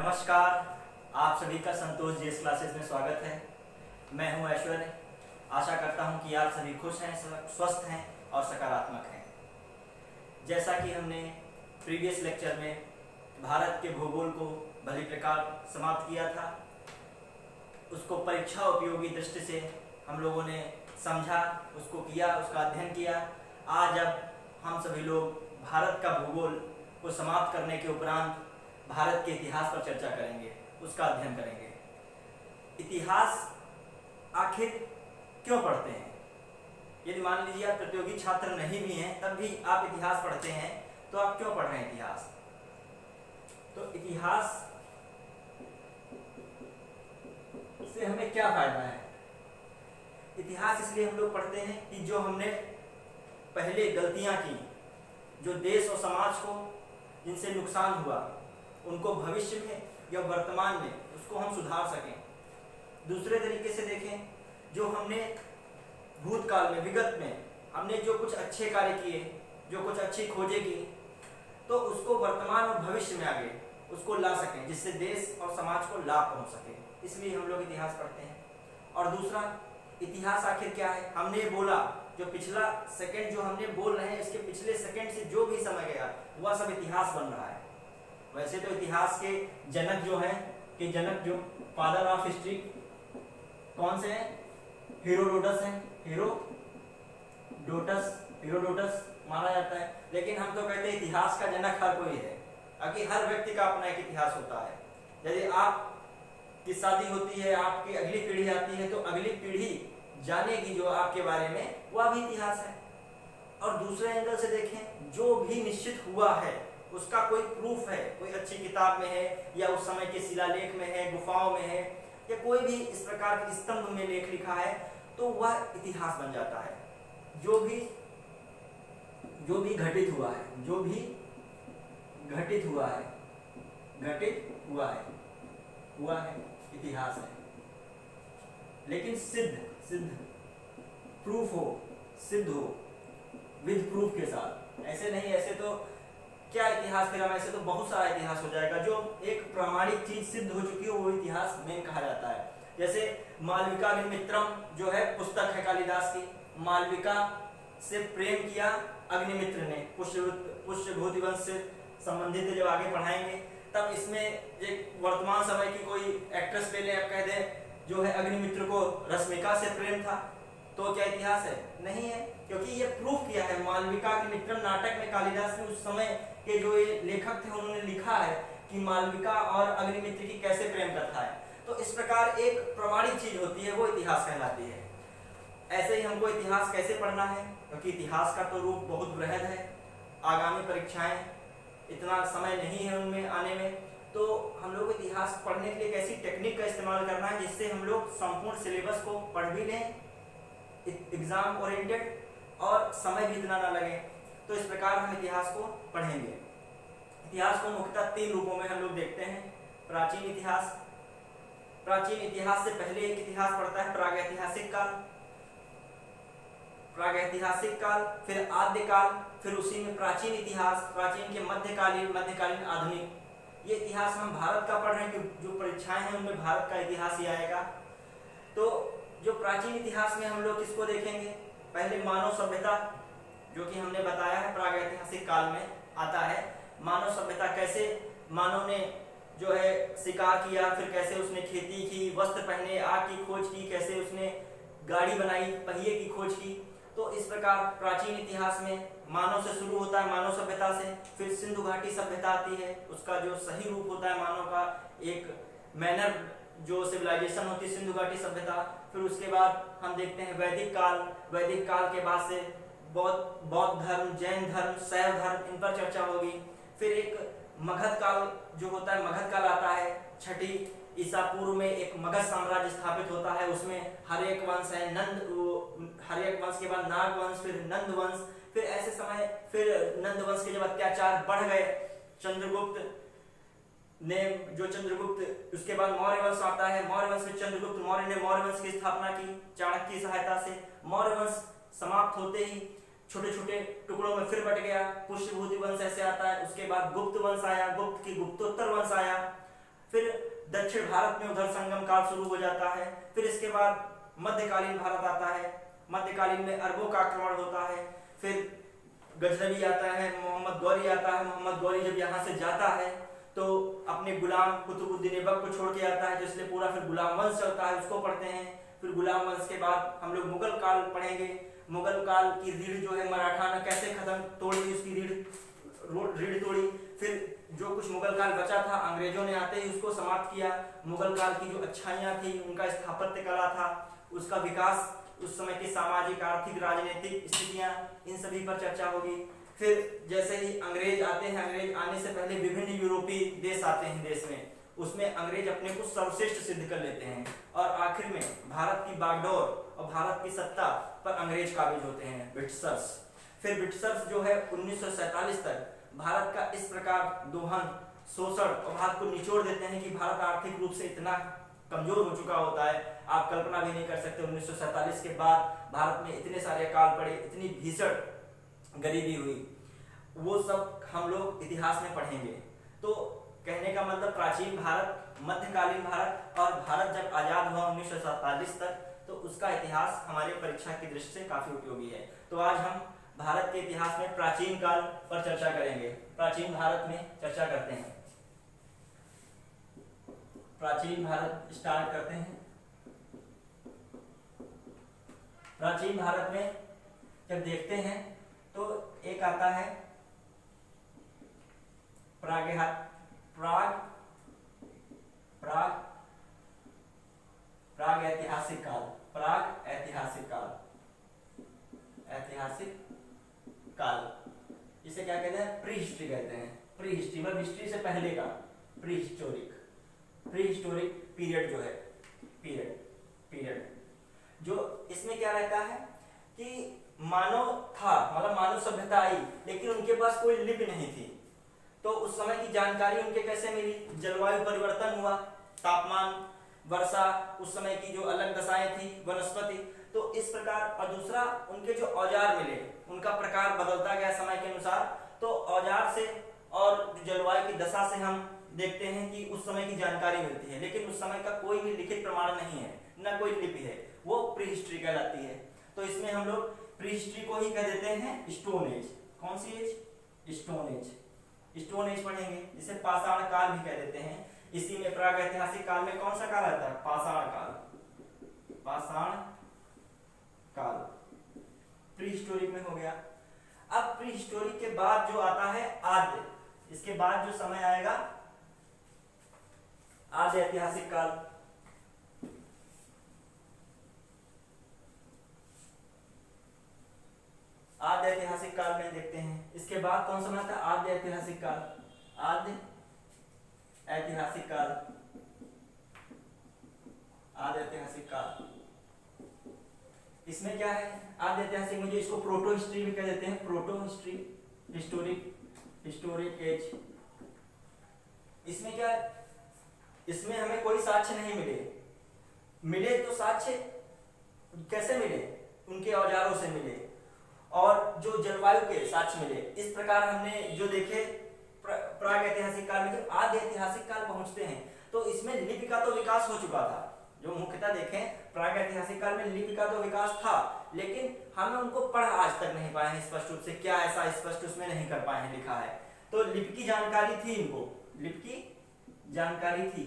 नमस्कार, आप सभी का संतोष जीएस क्लासेस में स्वागत है। मैं हूं ऐश्वर्य। आशा करता हूं कि आप सभी खुश हैं, स्वस्थ हैं और सकारात्मक हैं। जैसा कि हमने प्रीवियस लेक्चर में भारत के भूगोल को भली प्रकार समाप्त किया था, उसको परीक्षा उपयोगी दृष्टि से हम लोगों ने समझा, उसको किया, उसका अध्ययन किया। आज अब हम सभी लोग भारत का भूगोल को समाप्त करने के उपरांत भारत के इतिहास पर चर्चा करेंगे, उसका अध्ययन करेंगे। इतिहास आखिर क्यों पढ़ते हैं? यदि मान लीजिए आप प्रतियोगी छात्र नहीं भी हैं, तब भी आप इतिहास पढ़ते हैं, तो आप क्यों पढ़ रहे हैं इतिहास? तो इतिहास से हमें क्या फायदा है? इतिहास इसलिए हम लोग पढ़ते हैं कि जो हमने पहले गलतियां की, जो देश और समाज को जिनसे नुकसान हुआ, उनको भविष्य में या वर्तमान में उसको हम सुधार सकें। दूसरे तरीके से देखें, जो हमने भूतकाल में, विगत में हमने जो कुछ अच्छे कार्य किए, जो कुछ अच्छी खोजें की, तो उसको वर्तमान और भविष्य में आगे उसको ला सकें, जिससे देश और समाज को लाभ पहुंच सके। इसलिए हम लोग इतिहास पढ़ते हैं। और दूसरा, इतिहास आखिर क्या है? हमने बोला, जो पिछला सेकंड जो हमने बोल रहे हैं, इसके पिछले सेकंड से जो भी समय गया वह सब इतिहास बन रहा है। वैसे तो इतिहास के जनक जो हैं, जो फादर ऑफ हिस्ट्री कौन से हैं? हेरोडोटस हैं। हेरोडोटस माना जाता है, लेकिन हम तो कहते हैं इतिहास का जनक हर कोई है, क्योंकि हर व्यक्ति का अपना एक इतिहास होता है। यदि आप की शादी होती है, आपकी अगली पीढ़ी आती है, तो अगली पीढ़ी जानेगी जो आपके बारे में, वह भी इतिहास है। और दूसरे एंगल से देखें, जो भी निश्चित हुआ है उसका कोई प्रूफ है, कोई अच्छी किताब में है, या उस समय के शिलालेख में है, गुफाओं में है, या कोई भी इस प्रकार के स्तंभ में लेख लिखा है, तो वह इतिहास बन जाता है। जो भी घटित हुआ है, हुआ है, इतिहास है। लेकिन सिद्ध प्रूफ हो, सिद्ध हो, विद प्रूफ के साथ। ऐसे नहीं, ऐसे तो क्या इतिहास फिर हम, ऐसे तो बहुत सारा इतिहास हो जाएगा। जो एक प्रामाणिक चीज सिद्ध हो चुकी हो, वो इतिहास में कहा जाता है। जैसे मालविकाग्निमित्रम जो है, पुस्तक है कालिदास की। मालविका से प्रेम किया अग्निमित्र ने, पुष्यभूति वंश से संबंधित जब आगे पढ़ाएंगे, तब इसमें एक वर्तमान समय की कोई एक्ट्रेस ले लें, आप कह दें जो है अग्निमित्र को रश्मिका से प्रेम था, तो क्या इतिहास है? नहीं है, क्योंकि ये प्रूफ किया है। मालविकाग्निमित्रम नाटक में कालिदास ने, उस समय के जो ये लेखक थे, उन्होंने लिखा है कि मालविका और अग्निमित्र की कैसे प्रेम कथा है। तो इस प्रकार एक प्रमाणिक चीज होती है, वो इतिहास कहलाती है। ऐसे ही हमको इतिहास कैसे पढ़ना है? क्योंकि इतिहास का तो रूप बहुत बृहद है। आगामी परीक्षाएं, इतना समय नहीं है उनमें आने में, तो हम लोग इतिहास पढ़ने के लिए कैसी टेक्निक का इस्तेमाल करना है, जिससे हम लोग संपूर्ण सिलेबस को पढ़ भी लें, एग्जाम ओरिएंटेड, और समय भी इतना ना लगे। तो इस प्रकार हम इतिहास को पढ़ेंगे। इतिहास को मुख्यतः 3 रूपों में हम लोग देखते हैं। प्राचीन इतिहास, प्राचीन इतिहास से पहले एक इतिहास पड़ता है प्रागैतिहासिक काल, फिर आद्यकाल, फिर उसी में प्राचीन इतिहास, प्राचीन के मध्यकालीन, आधुनिक। ये इतिहास हम भारत का पढ़ रहे हैं, कि जो परीक्षाएं हैं उनमें भारत का इतिहास ही आएगा। तो जो प्राचीन इतिहास में हम लोग किसको देखेंगे? पहले मानव सभ्यता, जो कि हमने बताया है प्रागैतिहासिक काल में आता है। मानव सभ्यता, कैसे मानव ने जो है शिकार किया, फिर कैसे उसने खेती की, वस्त्र पहने, आग की खोज की, कैसे उसने गाड़ी बनाई, पहिए की खोज की। तो इस प्रकार प्राचीन इतिहास में मानव से शुरू होता है, मानव सभ्यता से। फिर सिंधु घाटी सभ्यता आती है, उसका जो सही रूप होता है मानव का, एक मैनर जो सिविलाइजेशन होती है, सिंधु घाटी सभ्यता। फिर उसके बाद हम देखते हैं वैदिक काल के बाद से बौद्ध धर्म, जैन धर्म, शैव धर्म, इन पर चर्चा होगी। फिर एक मगध काल जो होता है, मगध काल आता है, 6ठी ईसा पूर्व में एक मगध साम्राज्य स्थापित होता है। उसमें हर्यक वंश है, हर्यक वंश के बाद नाग वंश, फिर नंद वंश। फिर ऐसे समय, फिर नंद वंश के जब अत्याचार बढ़ गए, चंद्रगुप्त ने, उसके बाद मौर्य वंश आता है। मौर्य वंश में चंद्रगुप्त मौर्य ने मौर्य वंश की स्थापना की चाणक्य की सहायता से। मौर्य वंश समाप्त होते ही छोटे छोटे टुकड़ों में फिर बट गया, पुष्यभूति वंश ऐसे आता है। उसके बाद गुप्त वंश आया, गुप्त की गुप्तोत्तर वंश आया। फिर दक्षिण भारत में उधर संगम काल शुरू हो जाता है। फिर इसके बाद मध्यकालीन भारत आता है। मध्यकालीन में अरबों का आक्रमण होता है। फिर गजनवी आता है, मोहम्मद गौरी आता है। मोहम्मद गौरी जब यहाँ से जाता है तो अपने गुलाम कुतुबुद्दीन ऐबक को छोड़ के आता है, तो इसलिए पूरा फिर गुलाम वंश चलता है, उसको पढ़ते हैं। फिर गुलाम वंश के बाद हम लोग मुगल काल पढ़ेंगे। मुगल काल की रीढ़ जो है मराठा ने कैसे खत्म तोड़ी, उसकी रीढ़ तोड़ी। फिर जो कुछ मुगल काल बचा था अंग्रेजों ने आते ही उसको समाप्त किया। मुगल काल की जो अच्छाइयाँ थी, उनका स्थापत्य कला था, उसका विकास, उस समय की सामाजिक आर्थिक राजनीतिक स्थितियाँ, इन सभी पर चर्चा होगी। फिर जैसे ही अंग्रेज आते हैं, अंग्रेज आने से पहले विभिन्न यूरोपीय देश आते हैं देश में, उसमें अंग्रेज अपने को सर्वश्रेष्ठ सिद्ध कर लेते हैं और आखिर में भारत की बागडोर और भारत की सत्ता पर अंग्रेज काबिज होते हैं, ब्रिटिशर्स। फिर ब्रिटिशर्स जो है 1947 तक भारत का इस प्रकार दोहन, शोषण और भारत को निचोड़ देते हैं कि भारत आर्थिक रूप से इतना कमजोर हो चुका होता है, आप कल्पना भी नहीं कर सकते। 1947 के बाद भारत में इतने सारे अकाल पड़े, इतनी भीषण गरीबी हुई, वो सब हम लोग इतिहास में पढ़ेंगे। तो कहने का मतलब प्राचीन भारत, मध्यकालीन भारत और भारत जब आजाद हुआ 1947 तक, तो उसका इतिहास हमारे परीक्षा की दृष्टि से काफी उपयोगी है। तो आज हम भारत के इतिहास में प्राचीन काल पर चर्चा करेंगे। प्राचीन भारत में चर्चा करते हैं। प्राचीन भारत स्टार्ट करते हैं। प्राचीन भारत में जब देखते हैं तो एक आता है प्राग ऐतिहासिक काल। प्राग ऐतिहासिक काल, ऐतिहासिक काल, इसे क्या कहते हैं? प्री हिस्ट्री कहते हैं। प्री हिस्ट्री मतलब हिस्ट्री से पहले का, प्री हिस्टोरिक पीरियड जो है, पीरियड जो इसमें क्या रहता है कि मानव था, मतलब मानव सभ्यता आई, लेकिन उनके पास कोई लिपि नहीं थी। तो उस समय की जानकारी उनके कैसे मिली? जलवायु परिवर्तन हुआ, तापमान, वर्षा, उस समय की जो अलग दशाएं थी, वनस्पति, तो इस प्रकार। और दूसरा, उनके जो औजार मिले, उनका प्रकार बदलता गया समय के अनुसार। तो औजार से और जलवायु की दशा से हम देखते हैं कि उस समय की जानकारी मिलती है, लेकिन उस समय का कोई भी लिखित प्रमाण नहीं है, न कोई लिपि है, वो प्री हिस्ट्री कहलाती है। तो इसमें हम लोग प्री हिस्ट्री को ही कह देते हैं स्टोन एज। कौन सी age? Stone age. Stone age पढ़ेंगे, जिसे पाषाण काल भी कह देते हैं। इसी में प्राग ऐतिहासिक काल में कौन सा काल आता है? पाषाण काल। पाषाण काल प्री हिस्टोरिक में हो गया। अब प्री हिस्टोरिक के बाद जो आता है आद्य, इसके बाद जो समय आएगा आद्य ऐतिहासिक काल। आद्य ऐतिहासिक काल में देखते हैं, इसके बाद कौन सा आता है? आद्य ऐतिहासिक काल। आद्य ऐतिहासिक काल, आद्य ऐतिहासिक काल, इसमें क्या है? आद्य ऐतिहासिक में जो इसको प्रोटो हिस्ट्री भी कह देते हैं, प्रोटो हिस्ट्री, हिस्टोरिक एज। इसमें क्या, इसमें हमें कोई साक्ष्य नहीं मिले तो साक्ष्य कैसे मिले? उनके औजारों से मिले और जो जलवायु के साक्ष्य मिले। इस प्रकार हमने जो देखे प्राग ऐतिहासिक काल में, जब आद्य ऐतिहासिक काल पहुंचते हैं तो इसमें लिपि का तो विकास हो चुका था। जो मुख्यतः देखें, प्राग ऐतिहासिक काल में लिपि का तो विकास था, लेकिन हम उनको पढ़ आज तक नहीं पाए हैं स्पष्ट रूप से, क्या ऐसा स्पष्ट उसमें नहीं कर पाए हैं, लिखा है। तो लिपि की जानकारी थी इनको, लिपि की जानकारी थी,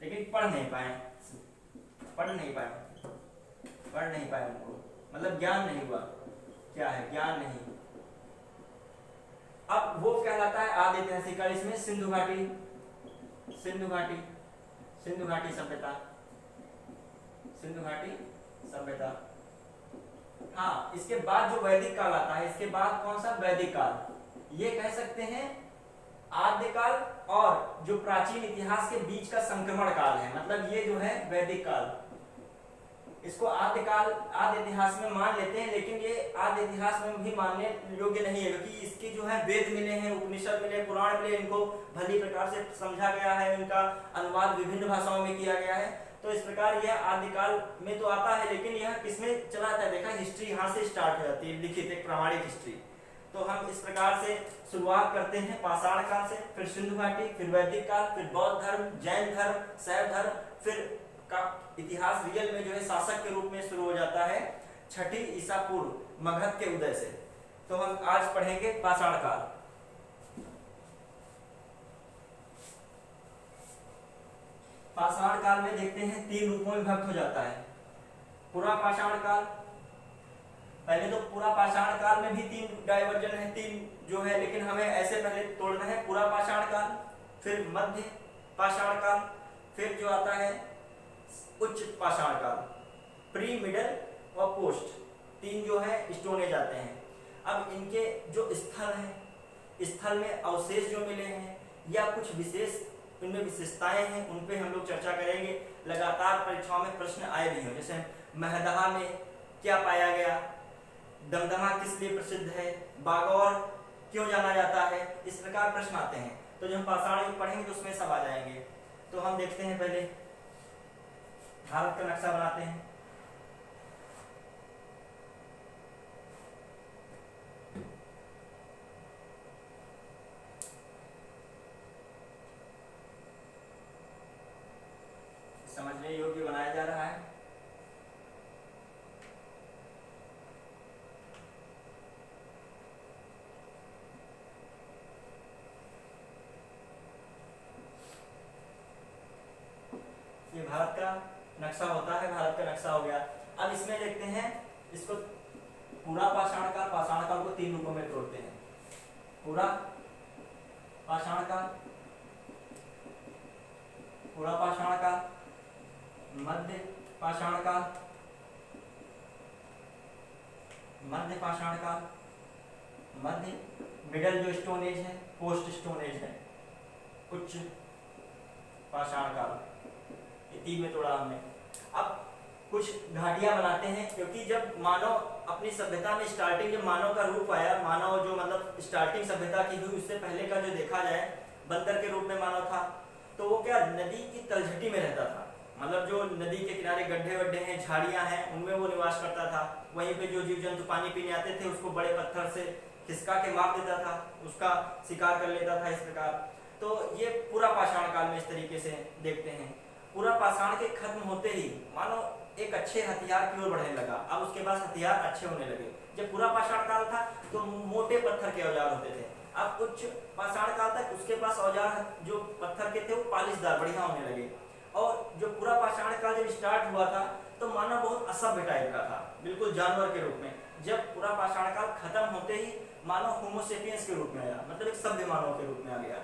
लेकिन पढ़ नहीं पाए उनको, मतलब ज्ञान नहीं हुआ। क्या है? ज्ञान नहीं। अब वो कहलाता है आद्य ऐतिहासिक काल। इसमें सिंधु घाटी सभ्यता। हाँ, इसके बाद जो वैदिक काल आता है, इसके बाद कौन सा? वैदिक काल। ये कह सकते हैं आद्य काल और जो प्राचीन इतिहास के बीच का संक्रमण काल है, मतलब ये जो है वैदिक काल। इसको आद्य काल, आद्य इतिहास में मान लेते हैं, लेकिन ये आद्य इतिहास में भी मानने योग्य नहीं है, क्योंकि इसके जो है वेद मिले हैं, उपनिषद मिले, पुराण मिले, इनको भली प्रकार से समझा गया है, इनका अनुवाद विभिन्न भाषाओं में किया गया है। तो इस प्रकार यह आदिकाल में तो आता है, लेकिन यह किसमें चला जाता है? देखा, हिस्ट्री यहाँ से स्टार्ट हो जाती है, लिखित एक प्रामाणिक हिस्ट्री। तो हम इस प्रकार से शुरुआत करते हैं पाषाण काल से, फिर सिंधु घाटी, फिर वैदिक काल, फिर बौद्ध धर्म, जैन धर्म, शैव धर्म, फिर का इतिहास रियल में जो है शासक के रूप में शुरू हो जाता है छठी ईसा पूर्व मगध के उदय से। तो हम आज पढ़ेंगे पाषाण काल। पाषाण काल में देखते हैं 3 रूपों में विभक्त हो जाता है। पूरा पाषाण काल, पहले तो पूरा पाषाण काल में भी 3 डाइवर्जन है, 3 जो है, लेकिन हमें ऐसे पहले तोड़ना है पूरा पाषाण काल, फिर मध्य पाषाण काल, फिर जो आता है उच्च पाषाण काल, प्री, मिडल और पोस्ट, 3 जो है स्टोन एज आते हैं। अब इनके जो स्थल हैं, स्थल में अवशेष जो मिले हैं या कुछ विशेष इनमें विशेषताएं हैं, उन पे हम लोग चर्चा करेंगे। लगातार परीक्षाओं में प्रश्न आए भी हैं, जैसे महदहा में क्या पाया गया, दमदमा किस लिए प्रसिद्ध है, बागौर क्यों जाना जाता है, इस प्रकार प्रश्न आते हैं। तो जब हम पाषाण युग पढ़ेंगे तो उसमें सब आ जाएंगे। तो हम देखते हैं, पहले भारत का नक्शा बनाते हैं। समझने योग्य बनाया जा रहा है। ये भारत का नक्शा होता है, भारत का नक्शा हो गया। अब इसमें देखते हैं, इसको पूरा पाषाण काल को 3 रूपों में तोड़ते हैं। पूरा पाषाण काल, पूरा पाषाण काल, मध्य पाषाण काल, मध्य पाषाण काल, मध्य, मिडल जो स्टोन एज है, पोस्ट स्टोन एज है, उच्च पाषाण काल। ये 3 में तोड़ा हमने। अब कुछ घाटियां बनाते हैं, क्योंकि जब मानव अपनी सभ्यता में स्टार्टिंग, जब मानव का रूप आया, मानव जो मतलब स्टार्टिंग सभ्यता की हुई, उससे पहले का जो देखा जाए, बंदर के रूप में मानव था, तो वो क्या नदी की तलछटी में रहता था। मतलब जो नदी के किनारे गड्ढे वड्ढे हैं, झाड़ियां हैं, उनमें वो निवास करता था। वहीं पे जो जीव जंतु पानी पीने आते थे, उसको बड़े पत्थर से खिसका के मार देता था, उसका शिकार कर लेता था, इस प्रकार। तो ये पूरा पाषाण काल में इस तरीके से देखते हैं। पूरा पाषाण के खत्म होते ही मानो एक अच्छे हथियार की ओर बढ़ने लगा। अब उसके पास हथियार अच्छे होने लगे। जब पूरा पाषाण काल था तो मोटे पत्थर के औजार होते थे। अब उच्च पाषाण काल तक उसके पास औजार जो पत्थर के थे वो पालिशदार बढ़िया होने लगे। और जो पूरा पाषाण काल जब स्टार्ट हुआ था तो मानव बहुत असभ्य टाइप का था, बिल्कुल जानवर के रूप में। जब पूरा पाषाण काल खत्म होते ही मानव होमोसेपियंस के रूप में आया, मतलब एक सभ्य मानव के रूप में आ गया।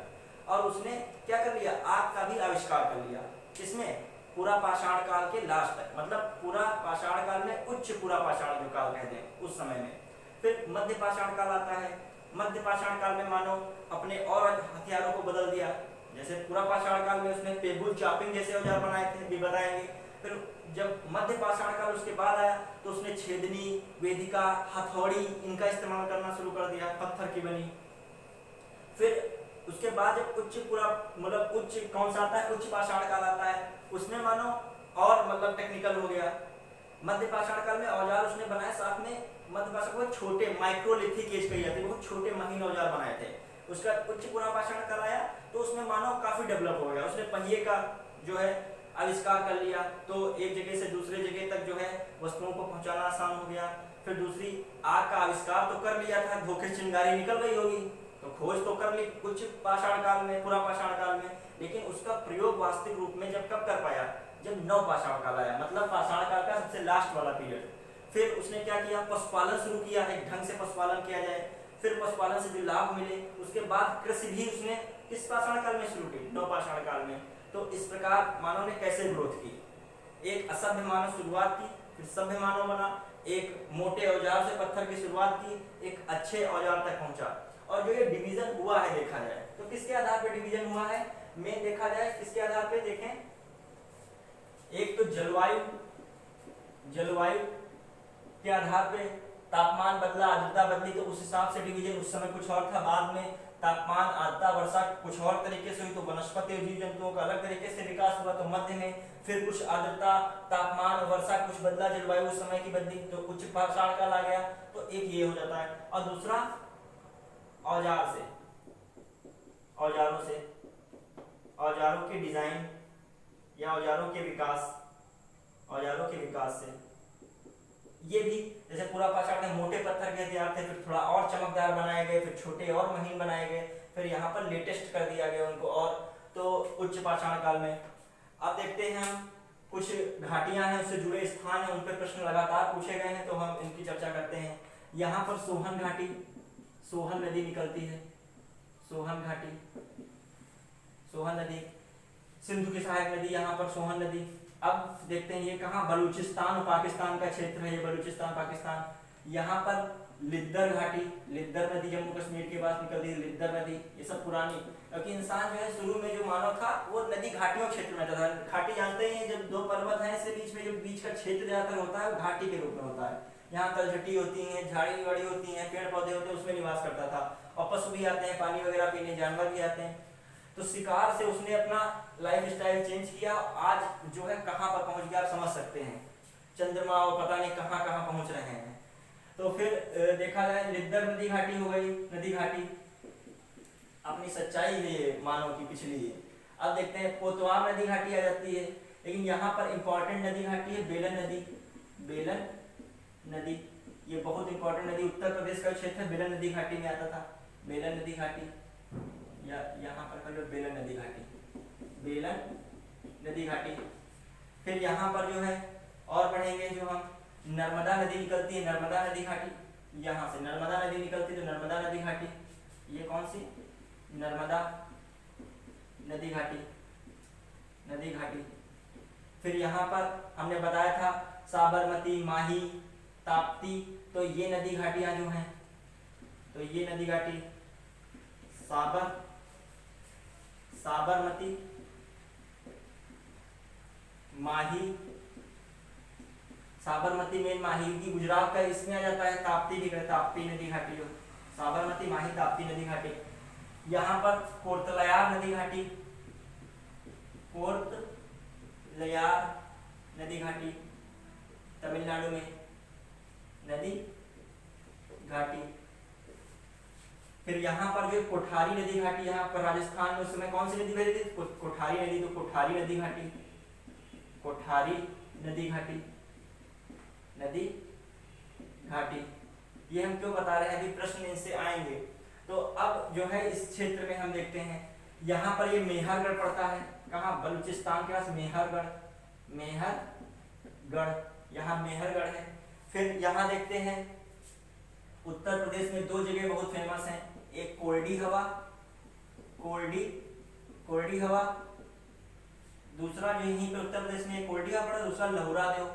और उसने क्या कर लिया, आग का भी आविष्कार कर लिया। इसमें पूरा पाषाण काल के लास्ट तक, मतलब पूरा पाषाण काल में उच्च पूरा पाषाण जो काल कहते हैं उस समय में। फिर मध्य पाषाण काल आता है। मध्य पाषाण काल में मानव अपने और हथियारों को बदल दिया। जैसे पूरा पाषाण काल में उसने पेबुल, चापिंग जैसे औजार बनाए थे, भी बताएंगे। फिर जब मध्य पाषाण काल उसके बाद आया तो उसने छेदनी, वेदिका, हथौड़ी इनका इस्तेमाल करना शुरू कर दिया, पत्थर की बनी। फिर उसके बाद जब उच्च पूरा मतलब उच्च कौन सा आता है, उच्च पाषाण काल आता है, उसमें मानो और मतलब टेक्निकल हो गया। मध्य पाषाण काल में औजार उसने बनाए, साथ में मध्य पाषाण को छोटे माइक्रोलिथिक एज कही जाती है, बहुत छोटे महीन औजार बनाए थे। उसका उच्च पूरा पाषाण काल आया तो उसमें मानव काफी डेवलप हो गया। उसने पहिए का जो है आविष्कार कर लिया, तो एक जगह से दूसरे जगह तक जो है वस्तुओं को पहुंचाना आसान हो गया। फिर दूसरी, आग का आविष्कार तो कर लिया था, धोखे चिंगारी निकल गई होगी, तो खोज तो कर ली कुछ पाषाण काल में, पूरा पाषाण काल में। लेकिन उसका प्रयोग वास्तविक रूप में जब कब कर पाया, जब नव पाषाण काल आया, मतलब पाषाण काल का सबसे लास्ट वाला पीरियड। फिर उसने क्या किया, पशुपालन शुरू किया, एक ढंग से पशुपालन किया जाए। फिर पशुपालन से जो लाभ मिले, उसके बाद कृषि भी उसने किस पाषाण काल में शुरू की, नव पाषाण काल में। तो इस प्रकार मानव ने कैसे ग्रोथ की, एक असभ्य मानव शुरुआत की, फिर सभ्य मानव बना, एक मोटे औजार से पत्थर की शुरुआत की, एक अच्छे औजार तक पहुंचा। और जो ये डिवीजन हुआ है देखा जाए तो किसके आधार पे डिवीजन हुआ है, में देखा जाए किसके आधार पे देखें, एक तो जलवायु के आधार पे, तापमान बदला, आर्द्रता बदली, तो उस हिसाब से डिवीजन। उस समय कुछ और था, बाद में तापमान, आर्द्रता, वर्षा कुछ और तरीके से हुई, तो वनस्पति और जीव जंतुओं का अलग तरीके से विकास हुआ। तो मध्य में फिर कुछ आर्द्रता, तापमान, वर्षा कुछ बदला, जलवायु उस समय की बदली, तो उच्च पाषाण काल आ गया। तो एक ये हो जाता है। और दूसरा औजार से, औजारों से, औजारों के डिजाइन या औजारों के विकास, औजारों के विकास से। ये भी जैसे पूरा पाषाण में मोटे पत्थर के हथियार थे, फिर थोड़ा और चमकदार बनाए गए, फिर छोटे और महीन बनाए गए, फिर यहाँ पर लेटेस्ट कर दिया गया उनको और, तो उच्च पाषाण काल में। अब देखते हैं हम कुछ घाटियां हैं, उससे जुड़े स्थान हैं, उन पर प्रश्न लगातार पूछे गए हैं, तो हम इनकी चर्चा करते हैं। यहाँ पर सोहन घाटी, सोहन नदी निकलती है, सोहन घाटी, सोहन नदी, सिंधु की सहायक नदी यहाँ पर सोहन नदी। अब देखते हैं ये कहाँ, बलूचिस्तान पाकिस्तान का क्षेत्र है, ये बलूचिस्तान पाकिस्तान। यहाँ पर लिद्दर घाटी, लिद्दर नदी जम्मू कश्मीर के पास निकलती है, लिद्दर नदी। ये सब पुरानी, क्योंकि इंसान जो है शुरू में जो मानव था वो नदी घाटियों क्षेत्र में रहता था। घाटी जानते हैं, जब दो पर्वत हैं इसके बीच में जो बीच का क्षेत्र ज्यादातर होता है घाटी के रूप में होता है। यहाँ तलझटी होती है, झाड़ी वाड़ी होती है, पेड़ पौधे होते हैं, उसमें निवास करता था। और पशु भी आते हैं पानी वगैरह पीने, जानवर भी आते हैं। तो शिकार से उसने अपना लाइफ स्टाइल चेंज किया, आज जो है कहाँ पर पहुंच गया आप समझ सकते हैं, चंद्रमा और पता नहीं कहाँ कहाँ पहुंच रहे हैं। तो फिर देखा जाए लिद्दर नदी घाटी हो गई, नदी घाटी अपनी सच्चाई है ये मानव की पिछली। अब देखते हैं कोतवाल नदी घाटी आ जाती है, लेकिन यहाँ पर इंपॉर्टेंट नदी घाटी है बेलन नदी, बेलन नदी, ये बहुत इंपॉर्टेंट नदी, उत्तर प्रदेश का क्षेत्र है, बेलन नदी घाटी में आता था, बेलन नदी घाटी, या यहाँ पर कर लो बेलन नदी घाटी, बेलन नदी घाटी। फिर यहाँ पर जो है और बढ़ेंगे, जो हम नर्मदा नदी निकलती है, नर्मदा नदी घाटी, यहाँ से नर्मदा नदी निकलती है तो नर्मदा नदी घाटी, ये कौन सी, नर्मदा नदी घाटी, नदी घाटी। फिर यहाँ पर हमने बताया था साबरमती, माही, ताप्ती, तो ये नदी घाटियाँ जो हैं, तो ये नदी घाटी साबरमती, माही, साबरमती में माही की गुजरात का इसमें आ जाता है, ताप्ती भी, ताप्ती नदी घाटी जो, साबरमती, माही, ताप्ती नदी घाटी। यहाँ पर कोर्तलयार नदी घाटी, कोर्तलयार नदी घाटी तमिलनाडु में नदी घाटी। फिर यहाँ पर जो कोठारी नदी घाटी, यहाँ पर राजस्थान में उस समय कौन सी नदी बहती थी, कोठारी नदी, तो कोठारी नदी घाटी, कोठारी नदी घाटी, नदी घाटी। ये हम क्यों बता रहे हैं, अभी प्रश्न इनसे आएंगे। तो अब जो है इस क्षेत्र में हम देखते हैं, यहाँ पर ये मेहरगढ़ पड़ता है, कहाँ, बलूचिस्तान के पास मेहरगढ़, मेहरगढ़, यहाँ मेहरगढ़ है। फिर यहाँ देखते हैं उत्तर प्रदेश में दो जगह बहुत फेमस हैं, एक कोरडी हवा, कोरडी हवा, दूसरा जो यहीं पे उत्तर प्रदेश में कोरडी हवा पड़ा, दूसरा लहुरा देव,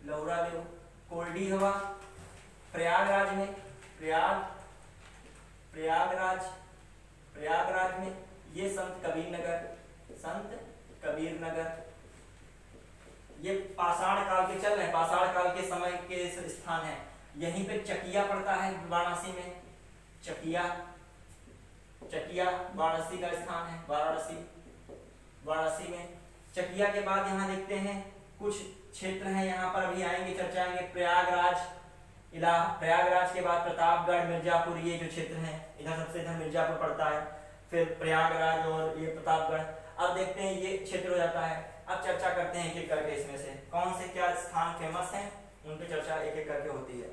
लहुरा देव, कोरडी हवा प्रयागराज में, प्रयागराज में, ये संत कबीर नगर, ये पाषाण काल के चल रहे हैं, पाषाण काल के समय के स्थान है। यहीं पे चकिया पड़ता है वाराणसी में, चकिया वाराणसी का स्थान है, वाराणसी में। चकिया के बाद यहाँ देखते हैं कुछ क्षेत्र हैं, यहाँ पर अभी आएंगे, चर्चा आएंगे, प्रयागराज के बाद प्रतापगढ़, मिर्जापुर, ये जो क्षेत्र हैं, इधर सबसे इधर मिर्जापुर पड़ता है, फिर प्रयागराज और ये प्रतापगढ़। अब देखते हैं ये क्षेत्र हो जाता है। अब चर्चा करते हैं एक एक करके, इसमें से कौन से क्या स्थान फेमस हैं, उन पे चर्चा एक एक करके होती है।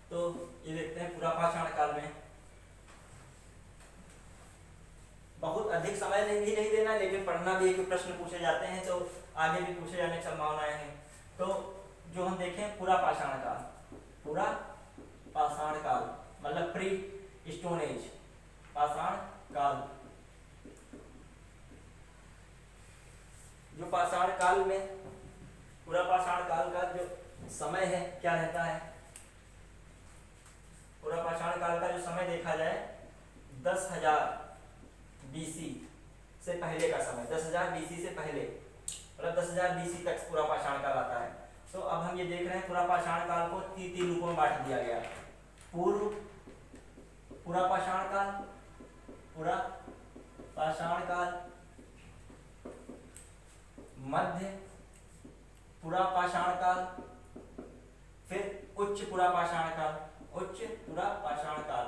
तो ये देखते हैं पूरा पाषाण काल में, बहुत अधिक समय नहीं देना, लेकिन पढ़ना भी है कि प्रश्न पूछे जाते हैं तो आगे भी पूछे जाने की संभावनाएं हैं। तो जो हम देखें पूरा पाषाण काल मतलब प्री स्टोन एज, पाषाण काल। जो पाषाण काल में, पूरा पाषाण काल का जो समय है क्या रहता है, पूरा पाषाण काल का जो समय देखा जाए 10,000 BC से पहले का समय, 10,000 BC से पहले, मतलब 10,000 BC तक पूरा पाषाण काल आता है। तो अब हम ये देख रहे हैं पूरा पाषाण काल को तीन रूपों में बांट दिया गया, पूरा पाषाण काल, मध्य पूरा पाषाण काल फिर उच्च पुरा पाषाण काल, उच्च पुरा पाषाण काल।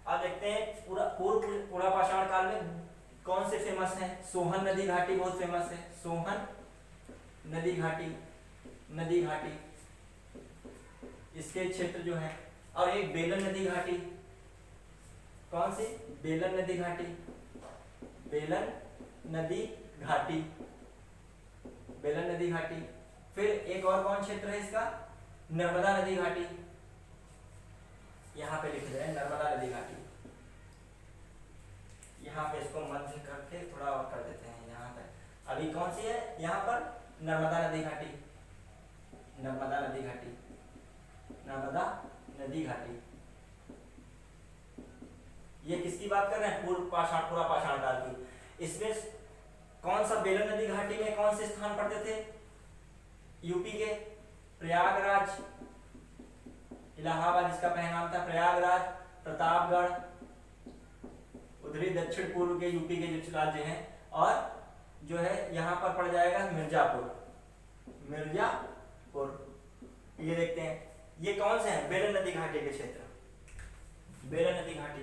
अब देखते हैं पूर्व पुरा पाषाण काल में कौन से फेमस हैं। सोहन नदी घाटी बहुत फेमस है, सोहन नदी घाटी, नदी घाटी इसके क्षेत्र जो है। और एक बेलन नदी घाटी, कौन सी, बेलन नदी घाटी, बेलन नदी घाटी, बेलन नदी घाटी। फिर एक और कौन क्षेत्र है इसका, नर्मदा नदी घाटी, यहाँ पे लिख रहे हैं नर्मदा नदी घाटी। यहाँ पे इसको मध्य करके थोड़ा और कर देते हैं यहाँ पे। अभी कौन सी है यहाँ पर, नर्मदा नदी घाटी, नर्मदा नदी घाटी, नर्मदा नदी घाटी। ये किसकी बात कर रहे हैं, पूर्व पाषाण पुरा पाषाण काल की। इसमें कौन सा, बेलन नदी घाटी में कौन से स्थान पड़ते थे, यूपी के प्रयागराज, इलाहाबाद जिसका पहला नाम था, प्रयागराज, प्रतापगढ़, उधरी दक्षिण पूर्व के यूपी के जो राज्य हैं। और जो है यहाँ पर पड़ जाएगा मिर्जापुर, मिर्जापुर। ये देखते हैं ये कौन से हैं, बेलन नदी घाटी के क्षेत्र, बेलन नदी घाटी,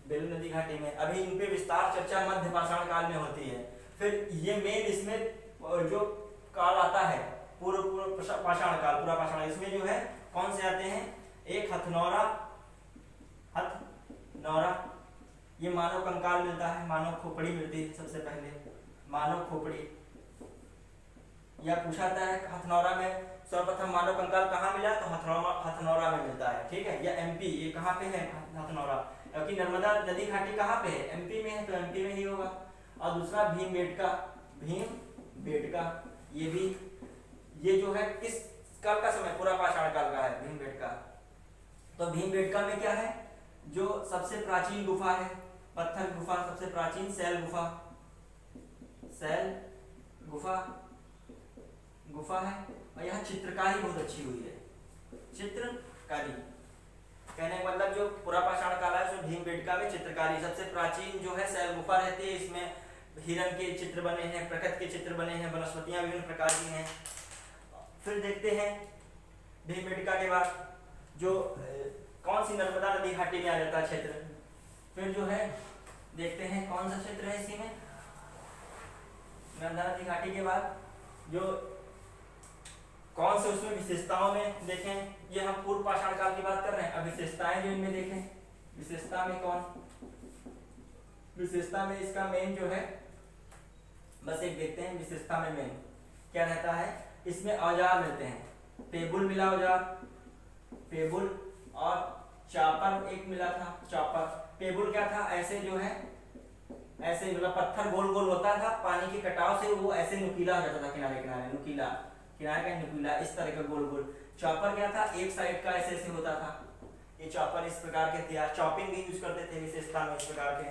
बेलन नदी घाटी में। अभी इन पे विस्तार चर्चा मध्य पाषाण काल में होती है। फिर ये मेन इसमें जो काल आता है पूर्व पाषाण काल, पूरा पाषाण, इसमें जो है कौन से आते हैं, एक हथनौरा, हथनौरा, ये मानव कंकाल मिलता है, मानव खोपड़ी मिलती है सबसे पहले, मानव खोपड़ी। यह पूछा जाता है हथनौरा में सर्वप्रथम मानव कंकाल कहाँ मिला, तो हथनौरा में मिलता है, ठीक है। यह एमपी, ये कहाँ पे है, हथनौरा, क्योंकि नर्मदा नदी घाटी कहाँ पे है, एमपी में है, तो एमपी में ही होगा। और दूसरा भीमबेटका, भीमबेटका, ये भी, ये जो है किस काल का समय, पूरा पाषाण काल का है भीमबेटका। तो भीमबेटका में क्या है, जो सबसे प्राचीन गुफा है, पत्थर गुफा, सबसे प्राचीन शैल गुफा, शैल गुफा, गुफा है। और यहाँ चित्रकारी बहुत अच्छी हुई है, चित्रकारी, कहने का मतलब जो पूरा पाषाण काल है उसमें भीमबेटका में चित्रकारी सबसे प्राचीन जो है शैल गुफा रहती है। इसमें हिरण के चित्र बने हैं, प्रकृति के चित्र बने हैं, वनस्पतियां विभिन्न प्रकार की हैं। फिर देखते हैं भीमबेटका के बाद जो कौन सी, नर्मदा नदी घाटी में आ जाता है क्षेत्र। फिर जो है देखते हैं कौन सा क्षेत्र है इसी में, नर्मदा नदी घाटी के बाद जो कौन से उसमें विशेषताओं में देखें, ये हम पूर्व पाषाण काल की बात कर रहे हैं। अब विशेषताएं जो इनमें देखें, विशेषता में कौन, विशेषता में इसका मेन जो है, बस एक देखते हैं विशेषता में मेन क्या रहता है। इसमें औजार मिलते हैं, पेबुल मिला औजार, पेबुल, और चापर एक मिला था, चापर। पेबुल क्या था, ऐसे जो है ऐसे मतलब पत्थर गोल गोल होता था, पानी के कटाव से वो ऐसे नुकीला हो जाता था, किनारे किनारे नुकीला, किनारे का नुकीला, इस तरह का गोल गोल। चॉपर क्या था, एक साइड का ऐसे ऐसे होता था, ये चॉपर इस प्रकार के थे, चॉपिंग भी यूज करते थे विशेषता में इस प्रकार के।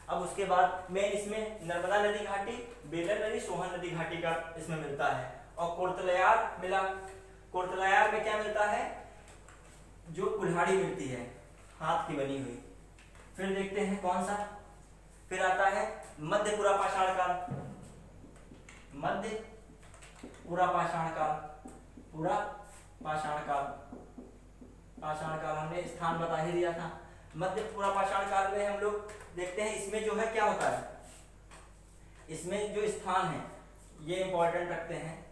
अब उसके बाद मेन इसमें नर्मदा नदी घाटी, बेलन नदी, सोहन नदी घाटी का इसमें मिलता है। और कोर्तलयार मिला, कोर्तलयार में क्या मिलता है, जो कुल्हाड़ी मिलती है हाथ की बनी हुई। फिर देखते हैं कौन सा, फिर आता है मध्य पुरा पाषाण काल, मध्य पुरा पाषाण काल, पूरा पाषाण काल, पाषाण काल हमने स्थान बता ही दिया था। मध्य पुरा पाषाण काल में हम लोग देखते हैं इसमें जो है क्या होता है, इसमें जो स्थान है ये इंपॉर्टेंट रखते हैं।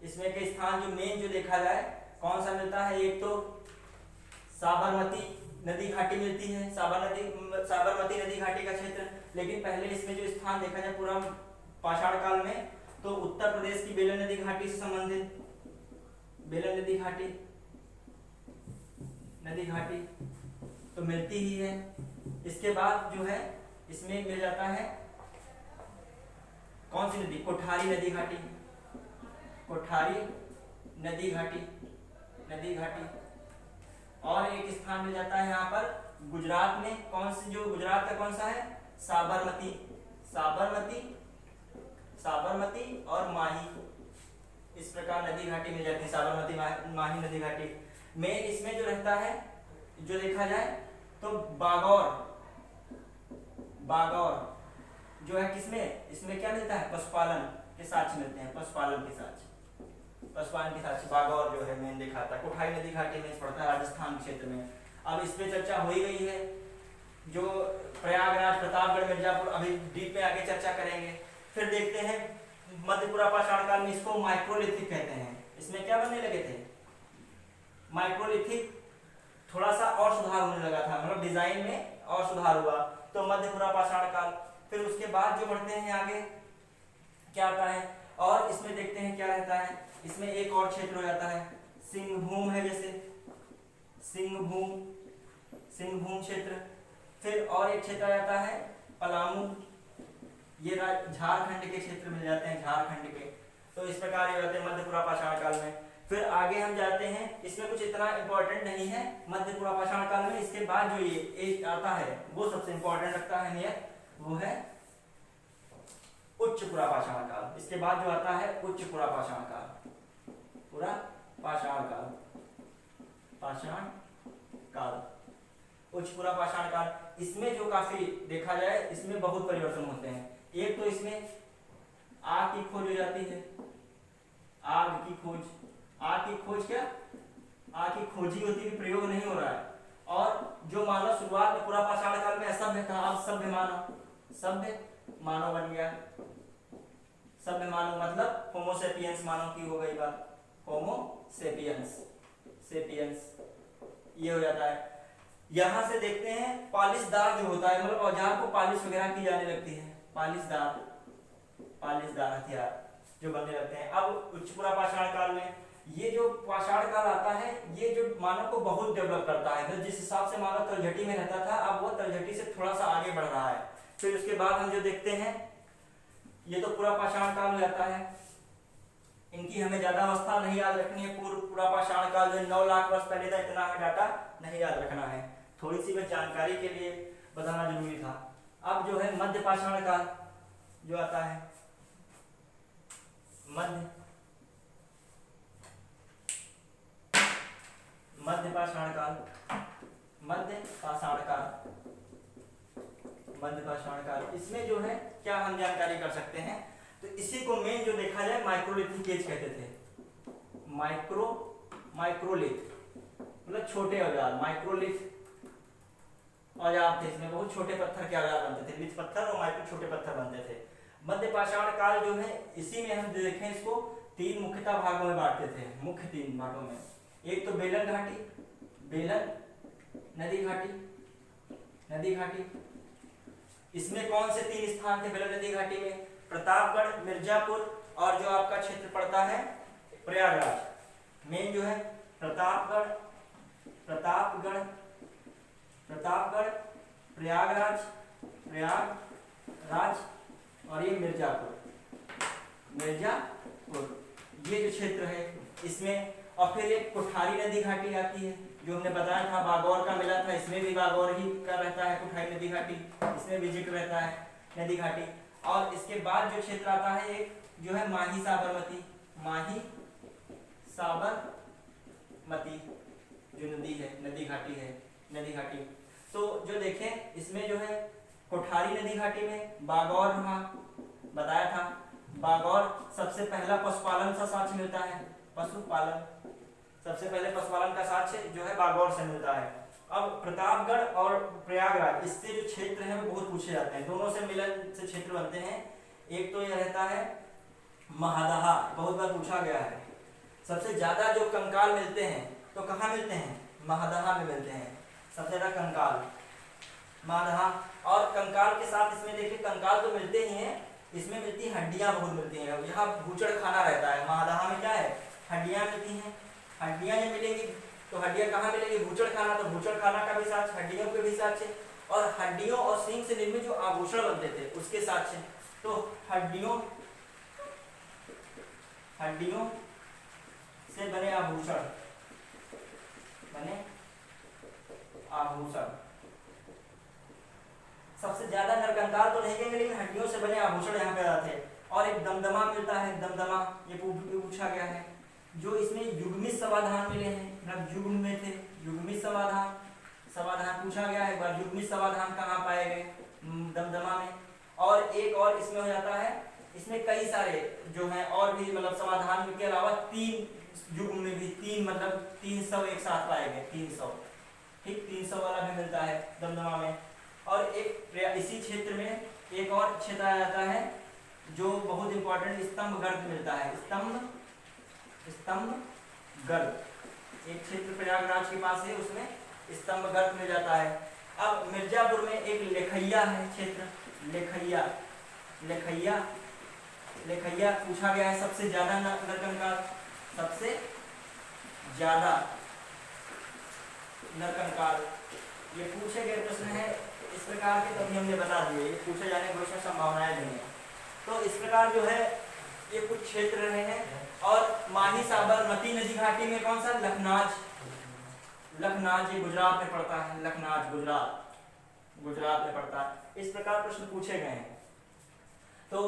इसमें के स्थान जो मेन जो देखा जाए कौन सा मिलता है, एक तो साबरमती नदी घाटी मिलती है, साबरमती नदी घाटी का क्षेत्र। लेकिन पहले इसमें जो स्थान देखा जाए पूरा पाषाण काल में, तो उत्तर प्रदेश की बेलन नदी घाटी से संबंधित, बेलन नदी घाटी, नदी घाटी तो मिलती ही है। इसके बाद जो है इसमें मिल जाता है कौन सी नदी, कोठारी नदी घाटी, कोठारी नदी घाटी, नदी घाटी। और एक स्थान मिल जाता है यहाँ पर गुजरात में, कौन सी, जो गुजरात का कौन सा है, साबरमती, साबरमती, साबरमती और माही, इस प्रकार नदी घाटी मिल जाती है, साबरमती माही नदी घाटी। मेन इसमें जो रहता है जो देखा जाए तो बागौर, बागौर जो है किसमें, इसमें क्या मिलता है, पशुपालन के साक्ष्य मिलते हैं, पशुपालन के साक्ष्य, पशुपालन के साथ बागौर जो है मेन देखा था, कोठाई नदी घाटी में पड़ता है राजस्थान के क्षेत्र में। अब इस पे चर्चा हो ही गई है। जो प्रयागराज, प्रतापगढ़, मिर्जापुर, अभी डीप में आगे चर्चा करेंगे। फिर देखते हैं मध्यपुरा पाषाण काल में, इसको माइक्रोलिथिक कहते हैं। इसमें क्या बनने लगे थे, माइक्रोलिथिक, थोड़ा सा और सुधार होने लगा था, मतलब डिजाइन में और सुधार हुआ, तो मध्यपुरा पाषाण काल। फिर उसके बाद जो बढ़ते हैं आगे क्या आता है, और इसमें देखते हैं क्या रहता है। इसमें एक और क्षेत्र हो जाता है, सिंहभूम है, जैसे सिंहभूम, सिंहभूम क्षेत्र। फिर और एक क्षेत्र आ जाता है पलामू, ये झारखंड के क्षेत्र मिल जाते हैं, झारखंड के। तो इस प्रकार ये होते हैं मध्यपुरा पाषाण काल में। फिर आगे हम जाते हैं, इसमें कुछ इतना इंपॉर्टेंट नहीं है मध्यपुरा पाषाण काल में। इसके बाद जो ये एक आता है वो सबसे इंपॉर्टेंट रखता है नियत, वो है उच्चपुरा पाषाण काल। इसके बाद जो आता है उच्चपुरा पाषाण काल, पूरा पाषाण काल, पाषाण काल, उच्चपुरा पाषाण काल। इसमें जो काफी देखा जाए, इसमें बहुत परिवर्तन होते हैं। एक तो इसमें आग की खोज हो जाती है, आग की खोज, आग की खोज क्या, आग की खोजी होती है, प्रयोग नहीं हो रहा है। और जो मानव शुरुआत में पूरा पाषाण काल में असभ्य था, अब सभ्य मानव, सभ्य मानव बन गया। सभ्य मानव मतलब होमोसेपियंस मानव की हो गई बात, होमोसेपियंस, सेपियंस, ये हो जाता है। यहां से देखते हैं पालिशदार जो होता है, मतलब औजार को पालिश वगैरह की जाने लगती है, पालिशदार, पालिशदार हथियार जो बनने लगते हैं। अब उच्चपुरा पाषाण काल में ये जो पाषाण काल आता है, ये जो मानव को बहुत डेवलप करता है। तो जिस हिसाब से मानव तलझटी में रहता था, अब वो तलझटी से थोड़ा सा आगे बढ़ रहा है। फिर उसके बाद हम जो देखते हैं, ये तो पूरा पाषाण काल हो जाता है। इनकी हमें ज्यादा अवस्था नहीं याद रखनी है। पूरा पाषाण काल जो 9 लाख वर्ष पहले था, इतना हमें डाटा नहीं याद रखना है, थोड़ी सी बस जानकारी के लिए बताना जरूरी था। अब जो है मध्य पाषाण काल जो आता है, मध्य पाषाण काल, मध्य पाषाण काल, मध्य पाषाण काल। इसमें जो है क्या हम जानकारी कर सकते हैं, तो इसी को मेन जो देखा जाए माइक्रोलिथिक एज कहते थे। माइक्रोलिथ मतलब छोटे औजार, माइक्रोलिथ औजार थे। इसमें बहुत छोटे पत्थर के औजार बनते थे, लिथ पत्थर और माइक्रो छोटे पत्थर बनते थे। मध्य पाषाण काल जो है, इसी में हम देखें इसको 3 मुख्यतः भागों में बांटते थे, मुख्य 3 भागों में। एक तो बेलन घाटी, बेलन नदी घाटी, नदी घाटी। इसमें कौन से 3 स्थान थे बेलन नदी घाटी में, प्रतापगढ़, मिर्जापुर और जो आपका क्षेत्र पड़ता है प्रयागराज। मेन जो है प्रतापगढ़, प्रतापगढ़, प्रतापगढ़, प्रयागराज, प्रयागराज और ये मिर्जापुर, मिर्जापुर, ये जो क्षेत्र है इसमें। और फिर एक कोठारी नदी घाटी आती है, जो हमने बताया था बागौर का मिला था, इसमें भी बागौर ही का रहता है कोठारी नदी घाटी, इसमें भी जिक्र रहता है नदी घाटी। और इसके बाद जो क्षेत्र आता है एक जो है माही साबरमती, माही साबरमती जो नदी है, नदी घाटी है, नदी घाटी। तो जो देखें इसमें जो है कोठारी नदी घाटी में बागौर रहा, बताया था बागौर सबसे पहला पशुपालन का साक्ष्य मिलता है, पशुपालन सबसे पहले पशुपालन का साक्ष्य जो है बागौर से मिलता है। अब प्रतापगढ़ और प्रयागराज, इससे जो क्षेत्र है वो बहुत पूछे जाते हैं, दोनों से मिलन से क्षेत्र बनते हैं। एक तो यह रहता है महादहा, बहुत बार पूछा गया है। सबसे ज्यादा जो कंकाल मिलते हैं तो कहाँ मिलते हैं, महादहा में मिलते हैं सबसे ज्यादा कंकाल, महादहा। और कंकाल के साथ इसमें देखिए कंकाल तो मिलते ही हैं, इसमें मिलती हड्डियां बहुत मिलती हैं। यहाँ भूचड़ खाना रहता है, महादहा में क्या है, हड्डियां मिलती हैं। हड्डियां जब मिलेंगी तो हड्डियां कहाँ मिलेंगी, भूचड़ खाना, तो भूचड़ खाना का भी साक्ष्य, हड्डियों के भी साक्ष्य। और हड्डियों और सींग से निर्मित जो आभूषण बनते थे उसके साक्ष्य। तो हड्डियों से बने आभूषण, बने आभूषण, सबसे ज्यादा नरकंकाल तो नहीं कहेंगे लेकिन हड्डियों से बने आभूषण यहाँ पे आते हैं। और एक दमदमा मिलता है, दमदमा ये पूछा गया है। जो इसमें युग्मित समाधान मिले हैं, मतलब युग्म में थे, युग्मित समाधान पूछा गया है एक बार, युग्मित समाधान कहाँ पाए गए, दमदमा में। और एक और इसमें हो जाता है, इसमें कई सारे जो हैं और भी मतलब समाधान के अलावा 3 युग में भी 3 मतलब 300 एक साथ पाए गए 300, ठीक 300 वाला भी मिलता है दमदमा में। और एक इसी क्षेत्र में एक और क्षेत्र आ जाता है जो बहुत इंपॉर्टेंट स्तंभ गर्त मिलता है, स्तंभ गर्त एक क्षेत्र प्रयागराज के पास है, उसमें स्तंभ गर्त मिल जाता है। अब मिर्जापुर में एक लेखैया है क्षेत्र, लेखैया पूछा गया है सबसे ज्यादा नरकंकाल, सबसे ज्यादा नरकंकाल ये पूछे गए प्रश्न है इस प्रकार के, तभी हमने बता दिए ये पूछे जाने की उसमें संभावनाएं नहीं है। तो इस प्रकार जो है ये कुछ क्षेत्र रहे हैं। और माही साबरमती नदी घाटी में कौन सा, लखनाज ये गुजरात में पड़ता है, लखनाज गुजरात में पड़ता है। इस प्रकार प्रश्न पूछे गए हैं। तो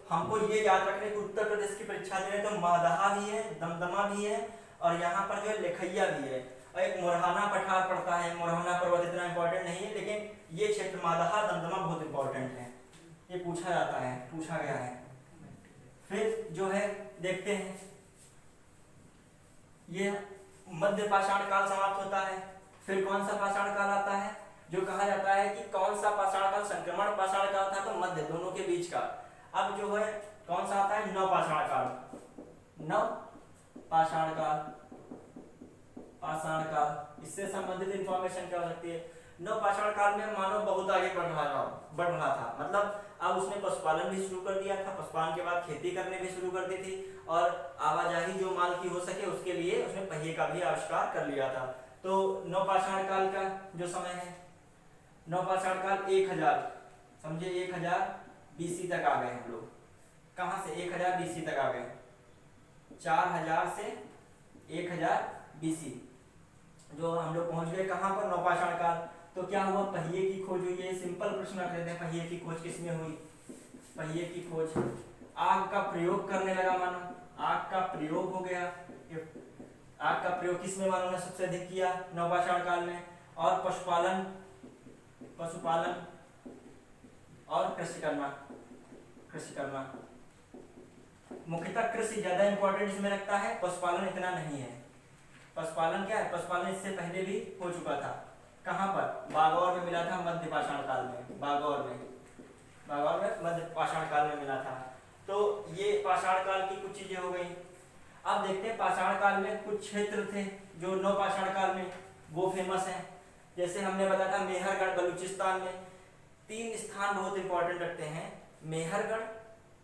हमको ये याद रखने की उत्तर प्रदेश की परीक्षा दे रहे तो मादहा भी है, दमदमा भी है और यहाँ पर जो है लेखैया भी है और एक मोरहाना पठार पड़ता है। मोरहाना पर्वत इतना इंपॉर्टेंट नहीं है, लेकिन ये क्षेत्र मादहा दमदमा बहुत इंपॉर्टेंट है, ये पूछा जाता है, पूछा गया है। फिर जो है देखते हैं ये मध्य पाषाण काल समाप्त होता है। फिर कौन सा पाषाण काल आता है, जो कहा जाता है कि कौन सा पाषाण काल, संक्रमण पाषाण काल था तो मध्य दोनों के बीच का। अब जो है कौन सा आता है, नव पाषाण काल, इससे संबंधित इंफॉर्मेशन क्या हो सकती है। नव पाषाण काल में मानव बहुत आगे बढ़ रहा था, मतलब अब उसने पशुपालन भी शुरू कर दिया था, पशुपालन के बाद खेती करने भी शुरू कर दी थी और आवाजाही जो माल की हो सके उसके लिए उसने पहिए का भी आविष्कार कर लिया था। तो नवपाषाण काल का जो समय है, नवपाषाण काल 1000 समझे 1000 BC तक आ गए हम लोग। कहाँ से 1000 BC तक आ गए, 4000 से 1000 BC जो हम लोग पहुंच गए कहाँ पर, नवपाषाण काल। तो क्या हुआ, पहिए की खोज हुई है। सिंपल प्रश्न रख लेते हैं, पहिए की खोज किसमें हुई, पहिए की खोज, आग का प्रयोग करने लगा मानव, आग का प्रयोग हो गया। आग का प्रयोग किसमें मानव ने सबसे अधिक किया, नवपाषाण काल में। और पशुपालन और कृषि करना मुख्यतः कृषि ज्यादा इंपॉर्टेंट इसमें रखता है, पशुपालन इतना नहीं है। पशुपालन क्या है, पशुपालन इससे पहले भी हो चुका था। कहाँ पर, बागौर में मिला था मध्य पाषाण काल में, बागौर में मध्य पाषाण काल में मिला था। तो ये पाषाण काल की कुछ चीजें हो गई। अब देखते हैं पाषाण काल में कुछ क्षेत्र थे जो नवपाषाण काल में वो फेमस हैं। जैसे हमने बताया था मेहरगढ़ बलूचिस्तान में 3 स्थान बहुत इंपॉर्टेंट रखते हैं, मेहरगढ़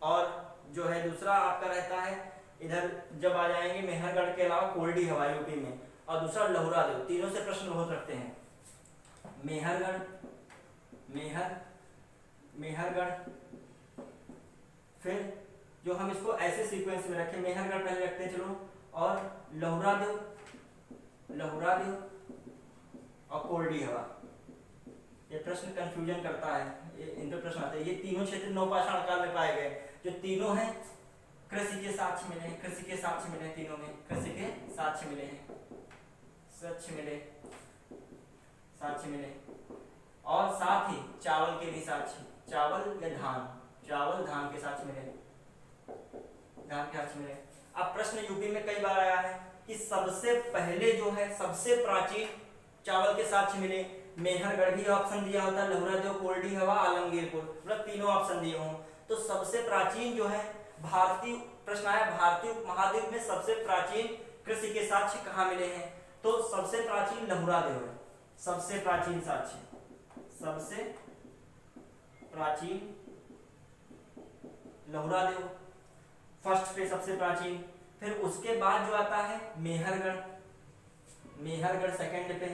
और जो है दूसरा आपका रहता है इधर जब आ जाएंगे मेहरगढ़ के अलावा कोल्डी हवा यूपी में, और दूसरा लहुरादेव। तीनों से प्रश्न बहुत रखते हैं, मेहरगढ़ फिर जो हम इसको ऐसे सीक्वेंस में रखें, मेहरगढ़ पहले रखते हैं चलो, और लहुरादेव और कोल्डी हवा। ये प्रश्न कंफ्यूजन करता है, इन पे प्रश्न आते हैं। ये तीनों क्षेत्र नवपाषाण काल में पाए गए, जो तीनों हैं कृषि के साक्ष्य मिले हैं, तीनों में कृषि के साक्ष्य मिले और साथ ही चावल के भी साक्ष्य, चावल धान के साक्ष्य मिले। अब प्रश्न यूपी में कई बार आया है कि सबसे पहले जो है सबसे प्राचीन चावल के साक्ष्य मिले, मेहरगढ़ भी ऑप्शन दिया होता, लहुरादेव, कोल्डी हवा, आलमगीरपुर, मतलब तीनों ऑप्शन दिए हों। तो सबसे प्राचीन जो है भारतीय, प्रश्न आया भारतीय उपमहाद्वीप में सबसे प्राचीन कृषि के साक्ष्य कहाँ मिले हैं, तो सबसे प्राचीन लहुरादेव है, सबसे प्राचीन लहुरादेव फर्स्ट पे सबसे प्राचीन। फिर उसके बाद जो आता है मेहरगढ़ सेकंड पे,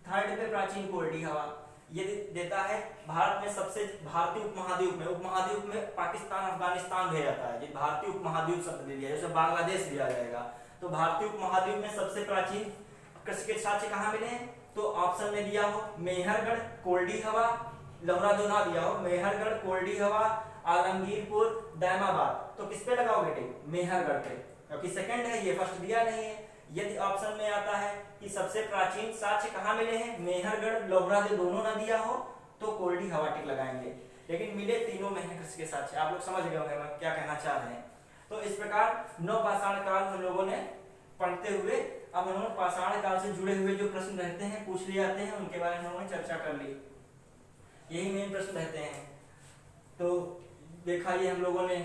थर्ड पे प्राचीन कोल्डी हवा। ये देता है भारत में सबसे, भारतीय उपमहाद्वीप में पाकिस्तान अफगानिस्तान भी जाता है, ये भारतीय उपमहाद्वीप शब्द दे दिया, जैसे बांग्लादेश भी आ जाएगा। तो भारतीय उपमहाद्वीप में सबसे प्राचीन कृषि के साक्ष्य कहाँ मिले हैं, तो ऑप्शन में दिया हो मेहरगढ़, कोल्डी हवा, लहुरादेव ना दिया हो, मेहरगढ़, कोल्डी हवा, आलमगीरपुर, दैमाबाद। तो किस पे लगाओगे टिक, मेहरगढ़ पे, क्योंकि सेकंड है ये, फर्स्ट दिया नहीं है। यदि ऑप्शन में आता है कि सबसे प्राचीन साक्ष्य कहाँ मिले हैं, मेहरगढ़, लहुरादेव दोनों ना दिया हो, तो कोल्डी हवा टिक लगाएंगे। लेकिन मिले तीनों में है कृषि के साक्ष्य। आप लोग समझ गए होंगे मैं क्या कहना चाह रहे हैं। तो इस प्रकार नवपाषाण काल हम लोगों ने पढ़ते हुए अब हम लोग पाषाण काल से जुड़े हुए जो प्रश्न रहते हैं पूछ लिए जाते हैं, उनके बारे में हम लोगों ने चर्चा कर ली। यही मेन प्रश्न रहते हैं। तो देखा ये हम लोगों ने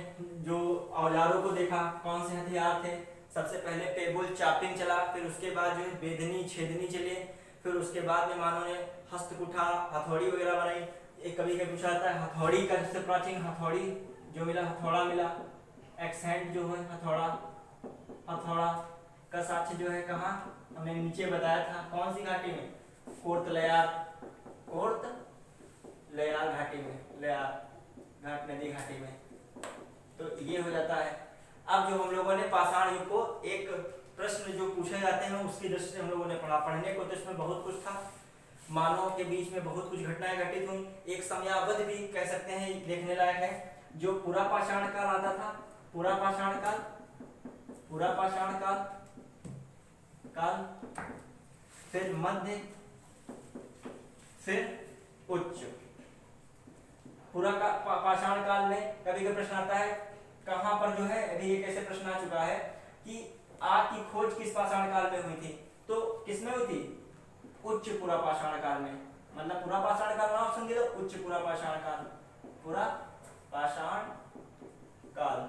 जो औजारों को देखा, कौन से हथियार थे। सबसे पहले पेबुल चापिंग चला, फिर उसके बाद जो है बेदनी छेदनी चले, फिर उसके बाद में मानव ने हस्तकुठा हथौड़ी वगैरह बनाई। एक कभी कभी पूछा जाता है हथौड़ी का सबसे प्राचीन हथौड़ी जो मिला हथौड़ा मिला, एक्सेंट जो है हथौड़ा, हथौड़ा का साक्ष्य जो है कहाँ हमने नीचे बताया था, कौन सी घाटी में, कोर्तलयार, कोर्तलयार घाटी में, लयार घाट नदी घाटी में। तो ये हो जाता है। अब जो हम लोगों ने पाषाण युग को एक प्रश्न जो पूछे जाते हैं उसकी दृष्टि से हम लोगों ने पढ़ा। पढ़ने को तो इसमें बहुत कुछ था, मानव के बीच में बहुत कुछ घटनाएं घटित हुई। एक समयावधि भी कह सकते हैं देखने लायक है, जो पूरा पाषाण काल आता था, पूरा पाषाण काल, पूरा पाषाण काल, फिर मध्य, फिर उच्च। पूरा पाषाण काल में कभी कभी प्रश्न आता है कहां पर जो है, अभी एक ऐसे प्रश्न आ चुका है कि आग की खोज किस पाषाण काल में हुई थी, तो किसमें हुई थी, उच्च पूरा पाषाण काल में। मतलब पूरा पाषाण काल ऑप्शन दे दो, उच्च पूरा पाषाण काल, पूरा पाषाण काल,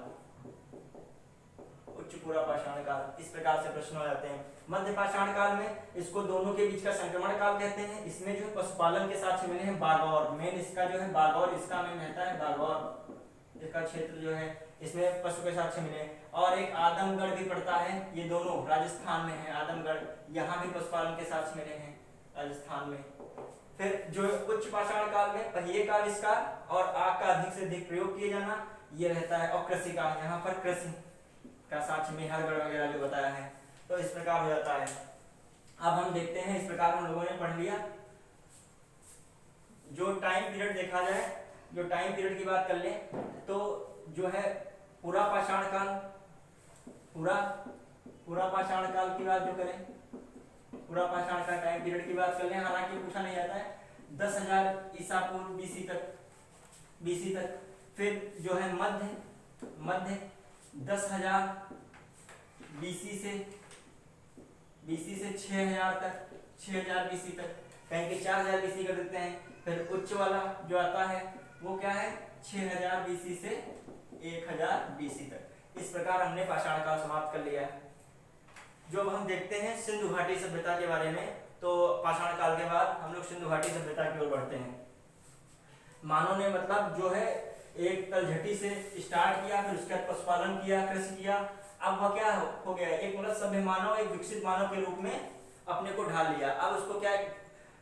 उच्च पूरा पाषाण काल, इस प्रकार से प्रश्न हो जाते हैं। मध्य पाषाण काल में इसको दोनों के बीच का संक्रमण काल कहते हैं। इसमें जो पशुपालन के साक्ष्य मिले हैं बागौर, मेन इसका जो है बागौर, इसका मेन रहता है बागौर, इसका क्षेत्र जो है इसमें पशु के साक्ष्य मिले। और एक आदमगढ़ भी पड़ता है, ये दोनों राजस्थान में है, आदमगढ़, यहाँ भी पशुपालन के साक्ष्य मिले हैं राजस्थान में। फिर जो उच्च पाषाण काल में पहिए का आविष्कार और आग का अधिक से अधिक प्रयोग किए जाना, ये रहता है। और कृषि का, यहाँ पर कृषि का साक्ष्य मेहरगढ़ वगैरह जो बताया है, तो इस प्रकार हो जाता है। अब हम देखते हैं, इस प्रकार हम लोगों ने पढ़ लिया। जो टाइम पीरियड देखा जाए, जो टाइम पीरियड की बात कर ले तो जो है पूरा पाषाण काल, पूरा पाषाण काल की बात जो करें, पूरा पाषाण का टाइम पीरियड की बात कर लें, हालांकि पूछा नहीं जाता है, 10,000 ईसा पूर्व बीसी तक। फिर जो है मध्य 10,000 बीसी से 6,000 तक, 6,000 बीसी तक, कहीं के 4,000 बीसी कर देते हैं। फिर उच्च वाला जो आता है वो क्या है, 6,000 बीसी से 1,000 बीसी तक। इस प्रकार हमने पाषाण काल समाप्त कर लिया है। जो अब हम देखते हैं सिंधु घाटी सभ्यता के बारे में, तो पाषाण काल के बाद हम लोग सिंधु घाटी सभ्यता की ओर बढ़ते हैं। मानव ने मतलब जो है एक तलझटी से स्टार्ट किया, फिर उसके बाद पशुपालन किया, कृषि किया। अब वह क्या हो गया, एक मतलब सभ्य मानव, एक विकसित मानव के रूप में अपने को ढाल लिया। अब उसको क्या,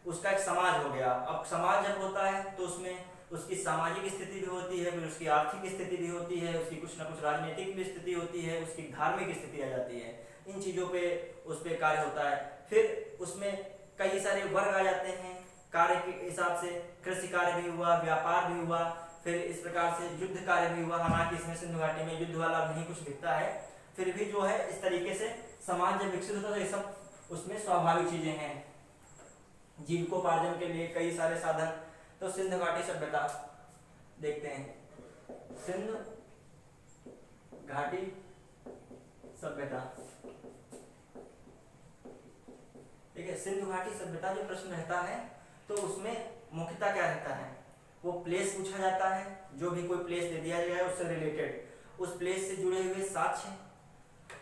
उसका एक समाज हो गया। अब समाज जब होता है तो उसमें उसकी सामाजिक स्थिति भी होती है, फिर उसकी आर्थिक स्थिति भी होती है, उसकी कुछ ना कुछ राजनीतिक भी स्थिति होती है, उसकी धार्मिक स्थिति आ जाती है। इन चीजों पे उस पे कार्य होता है। फिर उसमें कई सारे वर्ग आ जाते हैं कार्य के हिसाब से, कृषि कार्य भी हुआ, व्यापार भी हुआ, फिर इस प्रकार से युद्ध कार्य भी हुआ। हालांकि इसमें सिंधु घाटी में युद्ध वाला नहीं कुछ दिखता है, फिर भी जो है इस तरीके से समाज जब विकसित होता है तो ये सब उसमें स्वाभाविक चीजें हैं। जीविकोपार्जन के लिए कई सारे साधन। तो सिंधु घाटी सभ्यता देखते हैं, सिंधु घाटी सभ्यता। ठीक है, सिंधु घाटी सभ्यता जो प्रश्न रहता है तो उसमें मुख्यतः क्या रहता है, वो प्लेस पूछा जाता है, जो भी कोई प्लेस दे दिया गया है उससे रिलेटेड, उस प्लेस से जुड़े हुए साक्ष्य,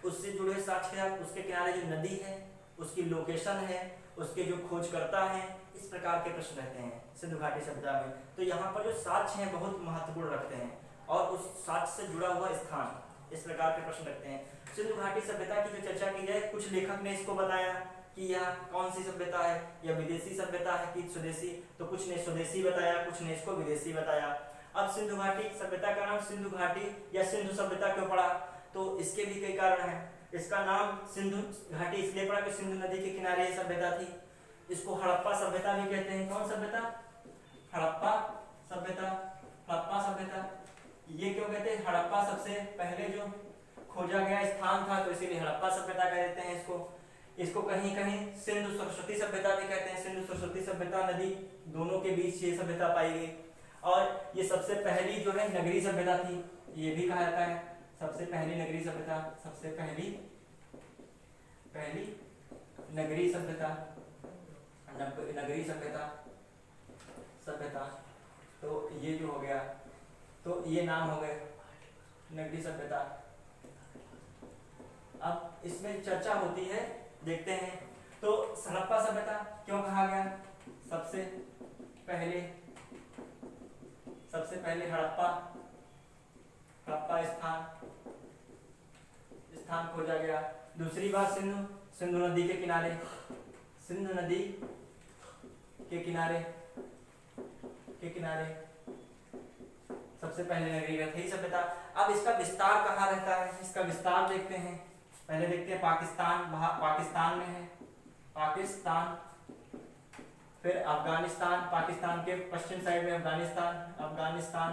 उससे जुड़े साक्ष्य, उसके किनारे जो नदी है उसकी लोकेशन है, उसके जो खोजकर्ता हैं, इस प्रकार के प्रश्न रहते हैं सिंधु घाटी सभ्यता में। तो यहाँ पर जो साक्ष्य हैं बहुत महत्वपूर्ण रखते हैं, और उस साक्ष्य से जुड़ा हुआ स्थान, इस प्रकार के प्रश्न रखते हैं। सिंधु घाटी सभ्यता की जो चर्चा की जाए, कुछ लेखक ने इसको बताया कि यह कौन सी सभ्यता है, या विदेशी सभ्यता है कि स्वदेशी, तो कुछ ने स्वदेशी बताया, कुछ ने इसको विदेशी बताया। अब सिंधु घाटी सभ्यता का नाम सिंधु घाटी या सिंधु सभ्यता क्यों पड़ा, तो इसके भी कई कारण हैं। इसका नाम सिंधु घाटी इसलिए पड़ा कि सिंधु नदी के किनारे ये सभ्यता थी। इसको हड़प्पा सभ्यता भी कहते हैं। कौन सभ्यता, हड़प्पा सभ्यता, हड़प्पा सभ्यता। ये क्यों कहते हैं, हड़प्पा सबसे पहले जो खोजा गया स्थान था, तो इसीलिए हड़प्पा सभ्यता कह देते हैं इसको। इसको कहीं कहीं सिंधु सरस्वती सभ्यता भी कहते हैं। सिंधु सरस्वती सभ्यता, नदी दोनों के बीच ये सभ्यता पाई गई। और ये सबसे पहली जो है नगरीय सभ्यता थी, ये भी कहा जाता है सबसे पहली नगरीय सभ्यता, सबसे पहली नगरीय सभ्यता, नगरीय सभ्यता। तो ये जो हो गया, तो ये नाम हो गए नगरीय सभ्यता। अब इसमें चर्चा होती है, देखते हैं। तो हड़प्पा सभ्यता क्यों कहा गया? सबसे पहले हड़प्पा स्थान खोजा गया। दूसरी बात सिंधु नदी के किनारे सबसे पहले नगरीय सभ्यता। अब इसका विस्तार कहाँ रहता है? इसका विस्तार देखते हैं। पहले देखते हैं पाकिस्तान में है, पाकिस्तान, फिर अफगानिस्तान, पाकिस्तान के पश्चिम साइड में अफगानिस्तान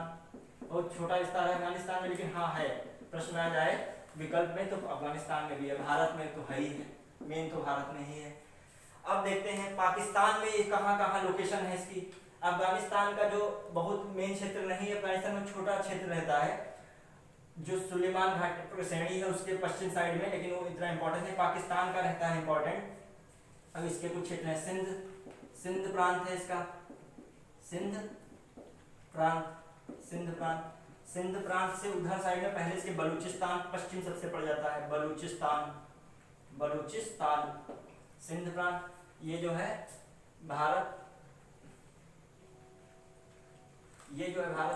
बहुत छोटा विस्तार है अफगानिस्तान में, लेकिन हाँ है, प्रश्न आ जाए विकल्प में तो अफगानिस्तान में भी है, भारत में तो है ही है, मेन तो भारत में ही है। अब देखते हैं पाकिस्तान में कहाँ लोकेशन है इसकी। अफगानिस्तान का जो बहुत मेन क्षेत्र नहीं है, अफगानिस्तान में छोटा क्षेत्र रहता है जो सुलेमान घाट श्रेणी है उसके पश्चिम साइड में, लेकिन वो इतना इंपॉर्टेंट है। पाकिस्तान का रहता है इंपॉर्टेंट। अब इसके कुछ क्षेत्र है, सिंध प्रांत है इसका, सिंध प्रांत से उधर साइड में पहले इसके बलूचिस्तान पश्चिम सबसे पड़ जाता है, बलूचिस्तान, सिंध प्रांत। ये जो है भारत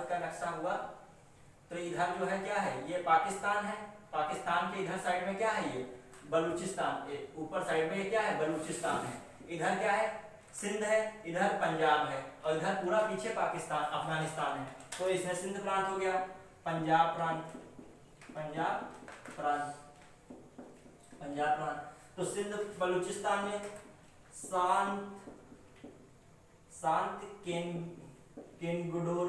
का नक्शा हुआ। तो इधर जो है क्या है, ये पाकिस्तान है, पाकिस्तान के इधर साइड में क्या है, ये बलूचिस्तान, ऊपर साइड में क्या है, बलूचिस्तान है। इधर क्या है, सिंध है, इधर पंजाब है, और इधर पूरा पीछे पाकिस्तान अफगानिस्तान है। तो इसमें सिंध प्रांत हो गया, पंजाब प्रांत। तो सिंध बलूचिस्तान में शांत केंगेंडोर,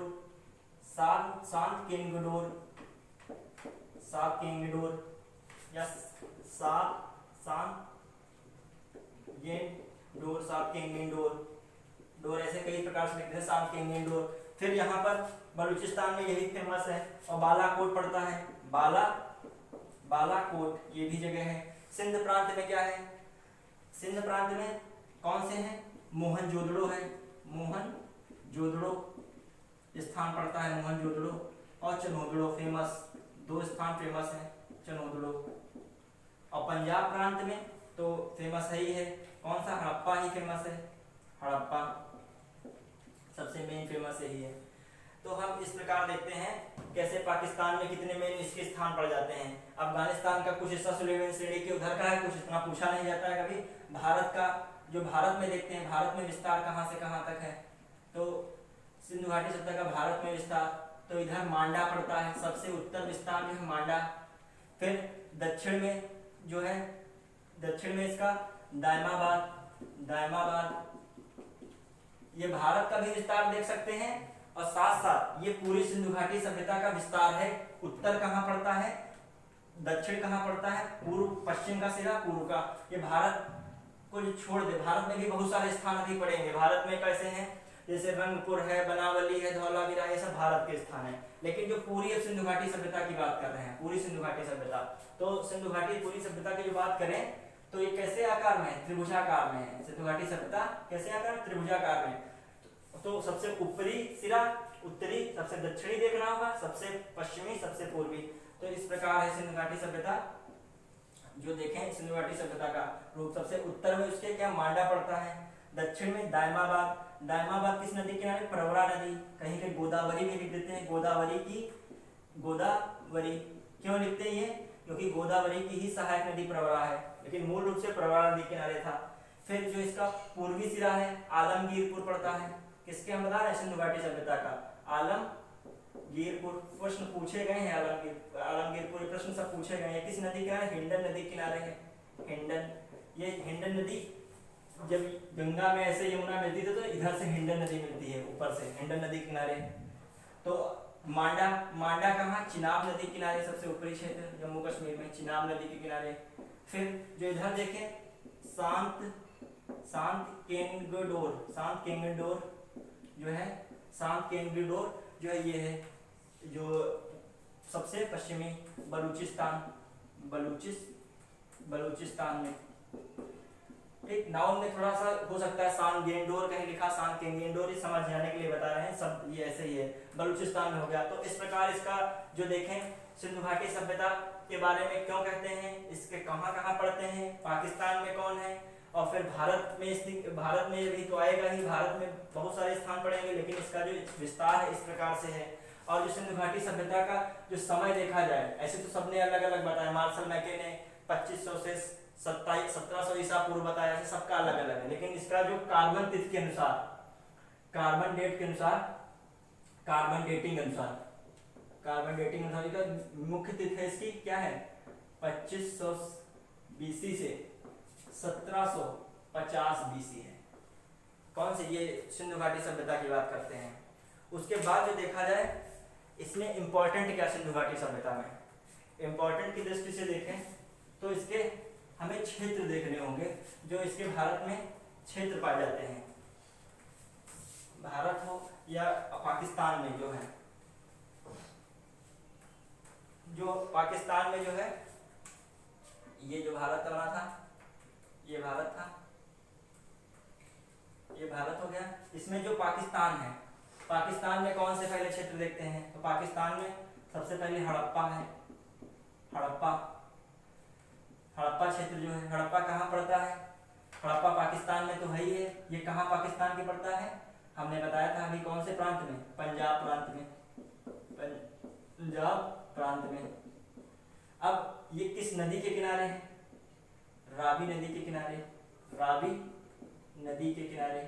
ऐसे कई प्रकार से लिखते हैं, शांत केंगेंडोर। फिर यहाँ पर बलूचिस्तान में यही फेमस है, और बालाकोट पड़ता है, बालाकोट ये भी जगह है। सिंध प्रांत में क्या है, सिंध प्रांत में कौन से हैं, मोहनजोदड़ो है, मोहनजोदड़ो स्थान पड़ता है, मोहनजोदड़ो और चनोदड़ो फेमस, दो स्थान फेमस हैं, चनोदड़ो। और पंजाब प्रांत में तो फेमस है ही है, कौन सा, हड़प्पा ही फेमस है, हड़प्पा सबसे मेन फेमस यही है। तो हम इस प्रकार देखते हैं कैसे पाकिस्तान में कितने मेन इसके स्थान पड़ जाते हैं। अफगानिस्तान का कुछ हिस्सा सुलेमान श्रेणी के उधर का है, कुछ इतना पूछा नहीं जाता है कभी। भारत का जो भारत में देखते हैं, भारत में विस्तार कहाँ से कहाँ तक है, तो सिंधु घाटी सभ्यता का भारत में विस्तार, तो इधर मांडा पड़ता है, सबसे उत्तर विस्तार जो है मांडा। फिर दक्षिण में जो है, दक्षिण में इसका दायमाबाद, ये भारत का भी विस्तार देख सकते हैं, और साथ साथ ये पूरी सिंधु घाटी सभ्यता का विस्तार है। उत्तर कहाँ पड़ता है, दक्षिण कहाँ पड़ता है, पूर्व, पश्चिम का सिरा, पूर्व का। ये भारत को जो छोड़ दे, भारत में भी बहुत सारे स्थान अभी पड़ेंगे। भारत में कैसे हैं, जैसे रंगपुर है, बनावली है, धौलावीरा, ये सब भारत के स्थान है। लेकिन जो पूरी अब सिंधु घाटी सभ्यता की बात कर रहे हैं, पूरी सिंधु घाटी सभ्यता, तो सिंधु घाटी पूरी सभ्यता की जो बात करें तो ये कैसे आकार में है, त्रिभुजाकार में है। सिंधु घाटी सभ्यता कैसे आकार, त्रिभुजाकार में। तो सबसे ऊपरी सिरा उत्तरी, सबसे दक्षिणी देखना होगा, सबसे पश्चिमी, सबसे पूर्वी। तो इस प्रकार है सिंधु घाटी सभ्यता। जो देखें सिंधु घाटी सभ्यता का रूप, सबसे उत्तर में उसके क्या मांडा पड़ता है, दक्षिण में दायमाबाद किस नदी किनारे, प्रवरा नदी, कहीं के गोदावरी भी लिख देते हैं, गोदावरी क्यों लिखते हैं ये, क्योंकि गोदावरी की ही सहायक नदी प्रवरा है, लेकिन मूल रूप से प्रवरा नदी किनारे था। फिर जो इसका पूर्वी सिरा है आलमगीरपुर पड़ता है, किसके हम बता रहे हैं, सिंधु घाटी सभ्यता का, आलमगीरपुर। प्रश्न पूछे गए हैं, आलमगीरपुर प्रश्न सब पूछे गए हैं। किस नदी किनारे, हिंडन नदी किनारे है, हिंडन। ये हिंडन नदी जब गंगा में ऐसे यमुना मिलती थी, तो इधर से हिंडन नदी मिलती है, ऊपर से हिंडन नदी किनारे। तो मांडा कहाँ, चिनाब नदी किनारे, सबसे ऊपरी क्षेत्र जम्मू कश्मीर में, चिनाब नदी के किनारे। फिर जो इधर देखें शांत केंगडोर जो है, सांग केंगीडोर जो है ये है जो सबसे पश्चिमी बलूचिस्तान में। ठीक, नाउन में थोड़ा सा हो सकता है सांगेंडोर कहीं लिखा, सांगेंगेंडोर, ये समझ जाने के लिए बता रहे हैं, सब ये ऐसे ही है, बलूचिस्तान में हो गया। तो इस प्रकार इसका जो देखें सिंधु घाटी सभ्यता के बारे में क्यों कहते हैं, इसके कहाँ कहाँ पढ़ते हैं, पाकिस्तान में कौन है, और फिर भारत में भी तो आएगा ही, भारत में बहुत सारे स्थान पड़ेंगे, लेकिन इसका जो विस्तार है इस प्रकार से है। और जो सिंधु घाटी सभ्यता का जो समय देखा जाए, ऐसे तो सबने अलग अलग बताया, मार्शल मैके ने 2500 से 1700 ईसा पूर्व बताया, ऐसे सबका अलग अलग है, लेकिन इसका जो कार्बन तिथि के अनुसार, कार्बन डेटिंग अनुसार इसका मुख्य तिथि है इसकी क्या है, 2500 बीसी से 1750 बीसी है। कौन से, ये सिंधु घाटी सभ्यता की बात करते हैं। उसके बाद जो देखा जाए इसमें इंपॉर्टेंट क्या सिंधु घाटी सभ्यता में, इंपॉर्टेंट की दृष्टि से देखें तो इसके हमें क्षेत्र देखने होंगे, जो इसके भारत में क्षेत्र पाए जाते हैं, भारत हो या पाकिस्तान में जो है, जो पाकिस्तान में जो है, ये जो भारत बना था, ये भारत था, ये भारत हो गया। इसमें जो पाकिस्तान है, पाकिस्तान में कौन से पहले क्षेत्र देखते हैं, तो पाकिस्तान में सबसे पहले हड़प्पा है, हड़प्पा क्षेत्र जो है, हड़प्पा कहाँ पड़ता है, हड़प्पा पाकिस्तान में तो है ही है, ये कहाँ पाकिस्तान के पड़ता है, हमने बताया था अभी, कौन से प्रांत में, पंजाब प्रांत में। अब ये किस नदी के किनारे है, रावी नदी के किनारे,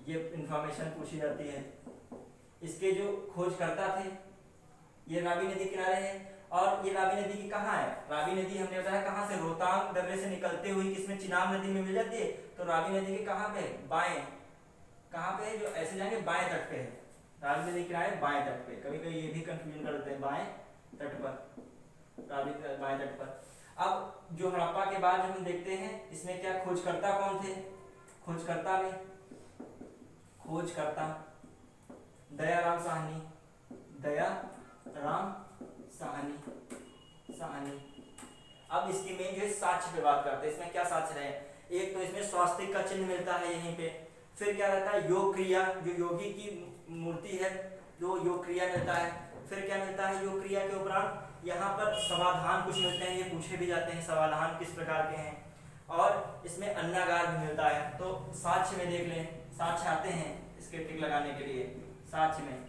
ये इंफॉर्मेशन पूछी जाती है। इसके जो खोजकर्ता थे ये रावी नदी किनारे हैं, और ये रावी नदी की कहाँ है, रावी नदी हमने बताया कहाँ से, रोहतांग दर्रे से निकलते हुए किसमें, चिनाब नदी में मिल जाती है। तो रावी नदी के कहाँ पे, बाएं, कहाँ पे है, जो ऐसे जाएंगे बाएं तट पे है, रावी नदी किनारे बाएं तट पे, कभी कभी ये भी कंफ्यूजन करते हैं, बाएं तट पर, रावी बाएं तट पर। अब जो हड़प्पा के बाद जो हम देखते हैं इसमें क्या खोजकर्ता कौन थे, खोजकर्ता दयाराम साहनी। अब इसकी मेन जो है साक्ष्य पे बात करते हैं, इसमें क्या साक्ष्य रहे, एक तो इसमें स्वास्तिक का चिन्ह मिलता है यहीं पे, फिर क्या रहता है, योग क्रिया, जो योगी की मूर्ति है, जो योग क्रिया मिलता है, फिर क्या मिलता है, योग क्रिया के उपरांत यहाँ पर समाधान कुछ मिलते हैं, ये पूछे भी जाते हैं समाधान किस प्रकार के हैं, और इसमें अन्नागार भी मिलता है। तो साक्ष्य में देख लें, साक्ष्य आते हैं इसके टिक लगाने के लिए, साक्ष्य में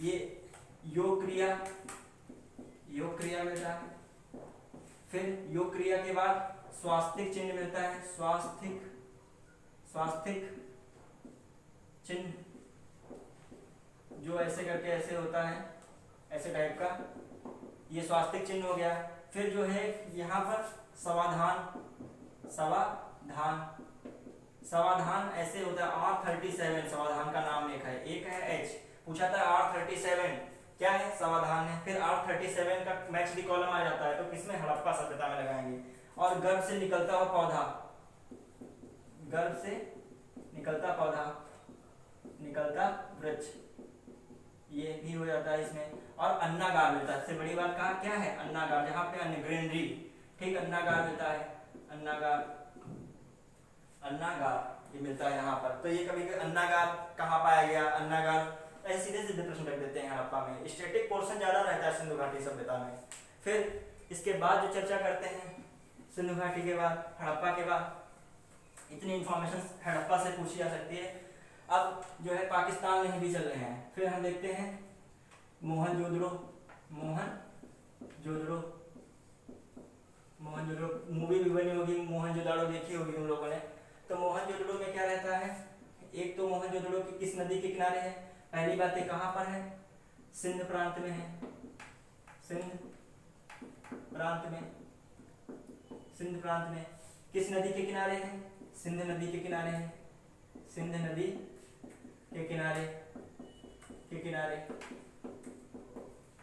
ये योग क्रिया मिलता है, फिर योग क्रिया के बाद स्वास्तिक चिन्ह मिलता है, स्वास्तिक चिन्ह जो ऐसे करके ऐसे होता है, ऐसे टाइप का, ये स्वास्तिक चिन्ह हो गया। फिर जो है यहाँ पर समाधान ऐसे होता है, R37 समाधान का नाम एक है H, पूछा था R37 क्या है, समाधान है, फिर R37 का मैच दी कॉलम आ जाता है, तो किसमें, हड़प्पा सभ्यता में लगाएंगे। और गर्भ से निकलता हुआ पौधा, निकलता वृक्ष, ये भी हो जाता है इसमें। और अन्नागार मिलता है, सबसे बड़ी बात कहा क्या है, अन्नागार, जहाँ पे अन्न ग्रेनरी, ठीक, अन्नागार मिलता है, अन्नागार ये मिलता है यहाँ पर। तो ये कभी अन्नागार कहाँ पाया गया, अन्नागार ऐसे सीधे प्रश्न रख देते हैं हड़प्पा में, स्टैटिक पोर्शन ज्यादा रहता है सिंधु घाटी सभ्यता में। फिर इसके बाद जो चर्चा करते हैं सिंधु घाटी के बाद, हड़प्पा के बाद, इतनी इंफॉर्मेशन हड़प्पा से पूछी जा सकती है। अब जो है पाकिस्तान में भी चल रहे हैं, फिर हम देखते हैं मोहनजोदड़ो, मूवी भी बनी होगी, मोहनजोदड़ो देखी होगी उन लोगों ने। तो मोहनजोदड़ो में क्या रहता है, एक तो मोहनजोदड़ो की किस नदी के किनारे है, पहली बात है कहाँ पर है, सिंध प्रांत में है, सिंध प्रांत में किस नदी के किनारे है, सिंध नदी के किनारे।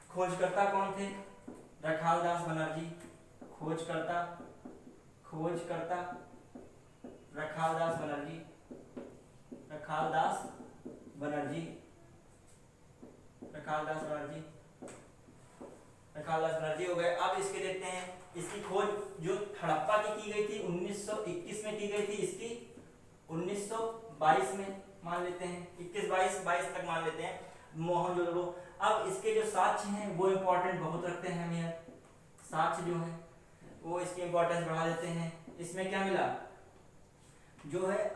खोजकर्ता कौन थे, रखालदास बनर्जी, रखालदास बनर्जी, रखालदास बनर्जी, रखालदास बनर्जी हो गए। अब इसके देखते हैं, इसकी खोज जो हड़प्पा की गई थी 1921 में की गई थी, इसकी 1922 में मान लेते हैं, 21-22 तक मान लेते हैं, मोहनजोदड़ो। अब इसके जो साक्ष्य हैं वो इम्पोर्टेंट बहुत रखते हैं हम यार, साक्ष्य जो है वो इसकी इम्पोर्टेंस बढ़ा देते हैं। इसमें क्या मिला, जो है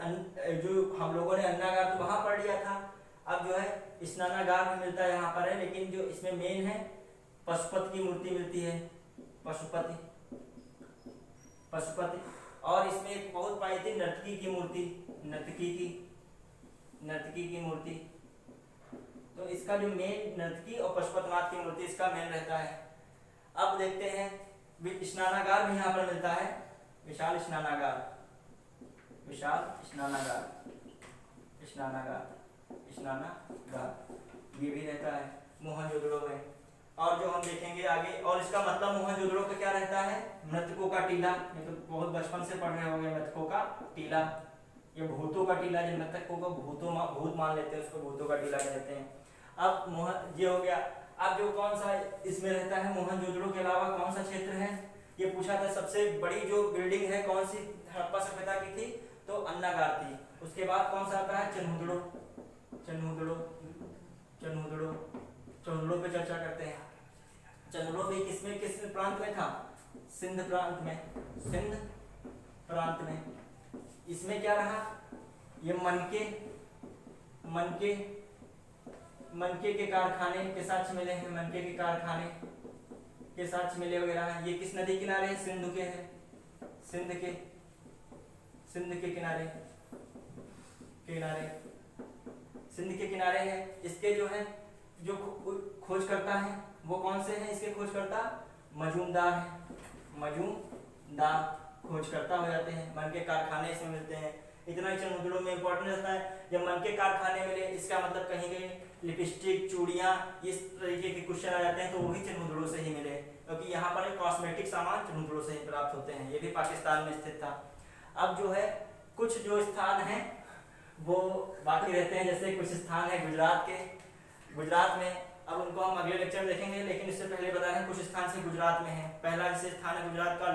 जो हम लोगों ने अन्नागार तो वहां पढ़ लिया था, अब जो है स्नानागार में मिलता है यहाँ पर है, लेकिन जो इसमें मेन है पशुपति की मूर्ति मिलती है, पशुपति, और इसमें एक बहुत पाई थी नर्तकी की मूर्ति, नर्तकी की मूर्ति। तो इसका जो मेन नर्तकी और पशुपतिनाथ की मूर्ति इसका मेन रहता है। अब देखते हैं स्नानागार भी यहाँ पर मिलता है, विशाल स्नानागार, ये भी रहता है मोहनजोदड़ो में। और जो हम देखेंगे आगे, और इसका मतलब मोहनजोदड़ो का क्या रहता है, मृतकों का टीला। ये तो बहुत बचपन से पढ़ रहे होंगे, मृतकों का टीला, ये भूतों का टीला, जो मृतकों को भूत मान लेते हैं उसको भूतों का टीला कहते हैं। अब ये हो गया। अब जो कौन सा इसमें रहता है मोहनजोदड़ो के अलावा कौन सा क्षेत्र है, ये पूछा था। सबसे बड़ी जो बिल्डिंग है कौन सी हड़प्पा सभ्यता की थी, तो अन्नागार थी। उसके बाद कौन सा आता है, चन्हुदड़ो पे चर्चा करते हैं। चन्हुदड़ो भी किस प्रांत में था, सिंध प्रांत में। इसमें क्या रहा, ये मनके के कारखाने के साक्ष्य मिले हैं, मनके के कारखाने के साक्ष्य मिले वगैरह हैं। ये किस नदी किनारे है, सिंध के है, सिंध के किनारे है। इसके जो है जो खोज करता है वो कौन से हैं, इसके खोजकर्ता मजूमदार हैं, मजूमदार खोजकर्ता हो जाते हैं। मन के कारखाने इसमें मिलते हैं। इतना ही चन्हुदड़ो में इंपॉर्टेंट रहता है। जब मन के कारखाने मिले, इसका मतलब कहीं कहीं लिपस्टिक, चूड़ियाँ, इस तरीके के क्वेश्चन आ जाते हैं, तो वो भी चन्हुदड़ो से ही मिले, क्योंकि यहाँ पर कॉस्मेटिक सामान चन्हुदड़ो से ही प्राप्त होते हैं। ये भी पाकिस्तान में स्थित था। अब जो है कुछ जो स्थान हैं वो बाकी रहते हैं, जैसे कुछ स्थान है गुजरात में। अब उनको हम अगले लेक्चर में देखेंगे, लेकिन इससे पहले बता रहे हैं कुछ स्थान से गुजरात में है। पहला जैसे स्थान है गुजरात का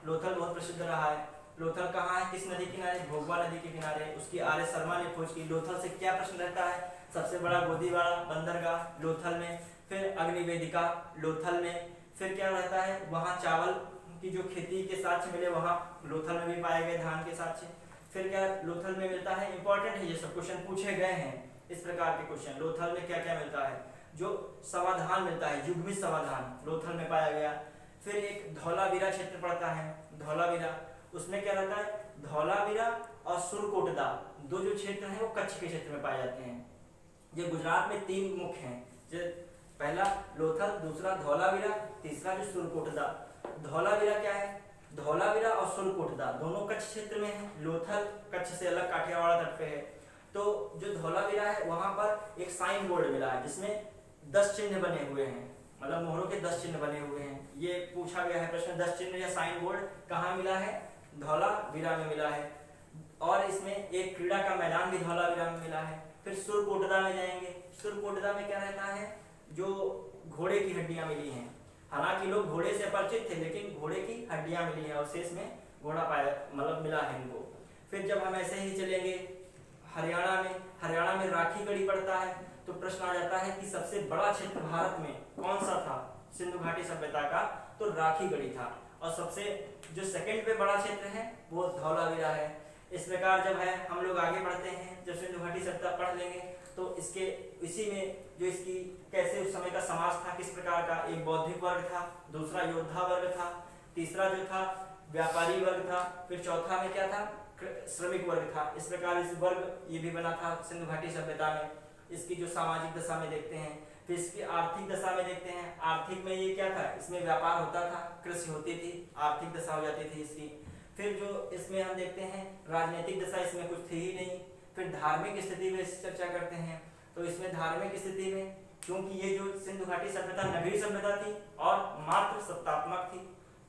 लोथल बहुत प्रसिद्ध रहा है। लोथल कहाँ है, किस नदी किनारे, भोगवा नदी के किनारे। उसकी आर एस शर्मा ने खोज की। लोथल से क्या प्रश्न रहता है, सबसे बड़ा गोदीवाड़ा बंदरगाह लोथल में, फिर अग्निवेदिका लोथल में। फिर क्या रहता है, वहाँ चावल की जो खेती के साक्ष्य मिले, वहाँ लोथल में भी पाए गए धान के साक्ष्य। फिर क्या लोथल में मिलता है, इंपॉर्टेंट है, ये सब क्वेश्चन पूछे गए हैं इस प्रकार के क्वेश्चन। लोथल में क्या क्या मिलता है, जो समाधान मिलता है, युग्मित समाधान लोथल में पाया गया। फिर एक धौलावीरा क्षेत्र पड़ता है, धौलावीरा, उसमें क्या रहता है, धौलावीरा और सुरकोटदा दो जो क्षेत्र हैं वो कच्छ के क्षेत्र में पाए जाते हैं। ये गुजरात में 3 मुख्य हैं, पहला लोथल, दूसरा धौलावीरा, तीसरा जो सुरकोटदा। धौलावीरा क्या है, धौलावीरा और सुरकोटदा दोनों कच्छ क्षेत्र में है। लोथल कच्छ से अलग काठियावाड़ तट पे है। तो जो धौलावीरा है वहां पर एक साइन बोर्ड मिला है जिसमें 10 चिन्ह बने हुए हैं, मतलब मोहरों के 10 चिन्ह बने हुए हैं। ये पूछा गया है प्रश्न, 10 चिन्ह या साइन बोर्ड कहाँ मिला है, धौलावीरा में मिला है। और इसमें एक क्रीड़ा का मैदान भी धौलावीरा में मिला है। फिर सुरकोटदा में जाएंगे। सुरकोटदा में क्या रहता है, जो घोड़े की हड्डियां मिली हैं। हालांकि लोग घोड़े से परिचित थे, लेकिन घोड़े की हड्डियां मिली हैं, अवशेष में घोड़ा पाया, मतलब मिला है इनको। फिर जब हम ऐसे ही चलेंगे हरियाणा में राखी गढ़ी पड़ता है। तो प्रश्न आ जाता है कि सबसे बड़ा क्षेत्र भारत में कौन सा था सिंधु घाटी सभ्यता का, तो राखी गढ़ी था। और सबसे जो सेकंड पे बड़ा क्षेत्र है वो धौलावीरा है। इस प्रकार जब है हम लोग आगे बढ़ते हैं, जब सिंधु घाटी सभ्यता पढ़ लेंगे तो इसके इसी में जो इसकी कैसे उस समय का समाज था, किस प्रकार का, एक बौद्धिक वर्ग था, दूसरा योद्धा वर्ग था, तीसरा जो था व्यापारी वर्ग था, फिर चौथा में क्या था, श्रमिक वर्ग था। इस प्रकार इस वर्ग ये भी बना था सिंधु घाटी सभ्यता में। इसकी जो सामाजिक दशा में देखते हैं, फिर इसकी आर्थिक दशा में देखते हैं। आर्थिक में ये क्या था, इसमें व्यापार होता था, कृषि होती थी, आर्थिक दशा हो जाती थी इसकी। फिर जो इसमें हम देखते हैं राजनीतिक दशा, इसमें कुछ थी ही नहीं। फिर धार्मिक स्थिति में चर्चा करते हैं, तो इसमें धार्मिक स्थिति में, क्योंकि ये जो सिंधु घाटी सभ्यता नगरीय सभ्यता थी और मात्र सत्तात्मक थी,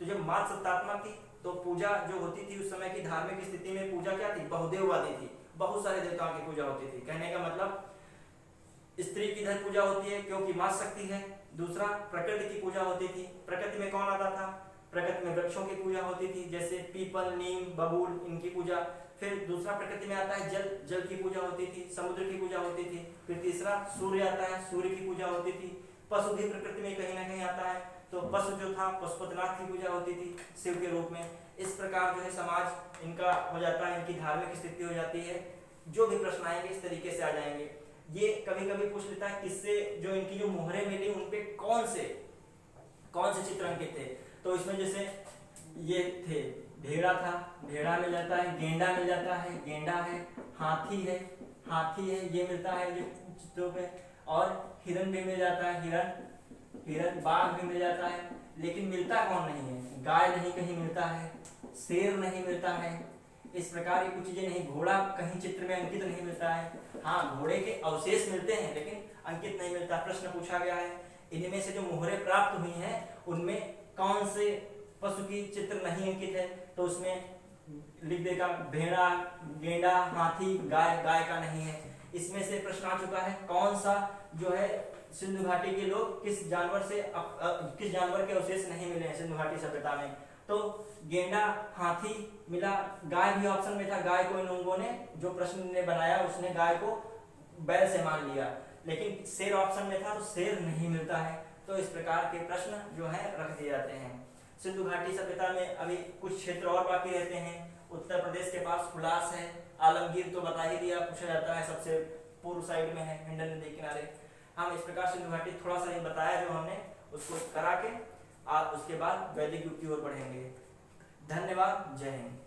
तो जब मात्र सत्तात्मक थी तो पूजा जो होती थी उस समय की धार्मिक स्थिति में पूजा क्या थी, बहुदेववादी थी, बहुत सारे देवताओं की पूजा होती थी। कहने का मतलब स्त्री की इधर पूजा होती है क्योंकि माँ शक्ति है। दूसरा, प्रकृति की पूजा होती थी। प्रकृति में कौन आता था? प्रकृति में वृक्षों की पूजा होती थी, जैसे पीपल, नीम, बबूल, इनकी पूजा। फिर दूसरा प्रकृति में आता है जल, जल की पूजा होती थी। समुद्र की पूजा होती थी। फिर तीसरा सूर्य आता है, सूर्य की पूजा होती थी। पशु भी प्रकृति में कहीं ना कहीं आता है, तो पशु जो था पशुपतिनाथ की पूजा होती थी शिव के रूप में। इस प्रकार जो है समाज इनका हो जाता है, इनकी धार्मिक स्थिति हो जाती है। जो भी प्रश्न आएंगे इस तरीके से आ जाएंगे। ये कभी कभी पूछ लेता है किससे जो इनकी जो मोहरें मिली उनपे कौन से चित्र अंकित थे। तो इसमें जैसे ये थे, भेड़ा था, भेड़ा मिल जाता है, गेंडा मिल जाता है, गेंडा है, हाथी है, हाथी है, ये मिलता है जो चित्रों पे। और हिरन भी मिल जाता है, हिरन, बाघ भी मिल जाता है। लेकिन मिलता कौन नहीं है? गाय नहीं कहीं मिलता है, शेर नहीं मिलता है, इस प्रकार की कुछ चीजें नहीं। घोड़ा कहीं चित्र में अंकित नहीं मिलता है। हाँ, घोड़े के अवशेष मिलते हैं लेकिन अंकित नहीं मिलता। प्रश्न पूछा गया है इनमें से जो मोहरें प्राप्त हुई हैं उनमें कौन से पशु की चित्र नहीं अंकित है? तो उसमें लिख देगा भेड़ा, गेंडा, हाथी, गाय, गाय का नहीं है। इसमें से प्रश्न आ चुका है कौन सा जो है सिंधु घाटी के लोग किस जानवर के अवशेष नहीं मिले हैं सिंधु घाटी सभ्यता में? तो गेंडा, हाथी मिला, गाय भी ऑप्शन में था। गाय को इन लोगों ने, जो प्रश्न ने बनाया उसने गाय को बैल से मान लिया, लेकिन शेर ऑप्शन में था तो शेर नहीं मिलता है। तो इस प्रकार के प्रश्न जो है रख दिए जाते हैं। सिंधु घाटी सभ्यता में अभी कुछ क्षेत्र और बाकी रहते हैं। उत्तर प्रदेश के पास हुलास है, आलमगीर तो बता ही दिया, पूछा जाता है, सबसे पूर्व साइड में है हिंडन नदी किनारे। हम इस प्रकार सिंधु घाटी थोड़ा सा बताया जो हमने, उसको करा के आप उसके बाद वैदिक युग की ओर बढ़ेंगे। धन्यवाद, जय हिंद।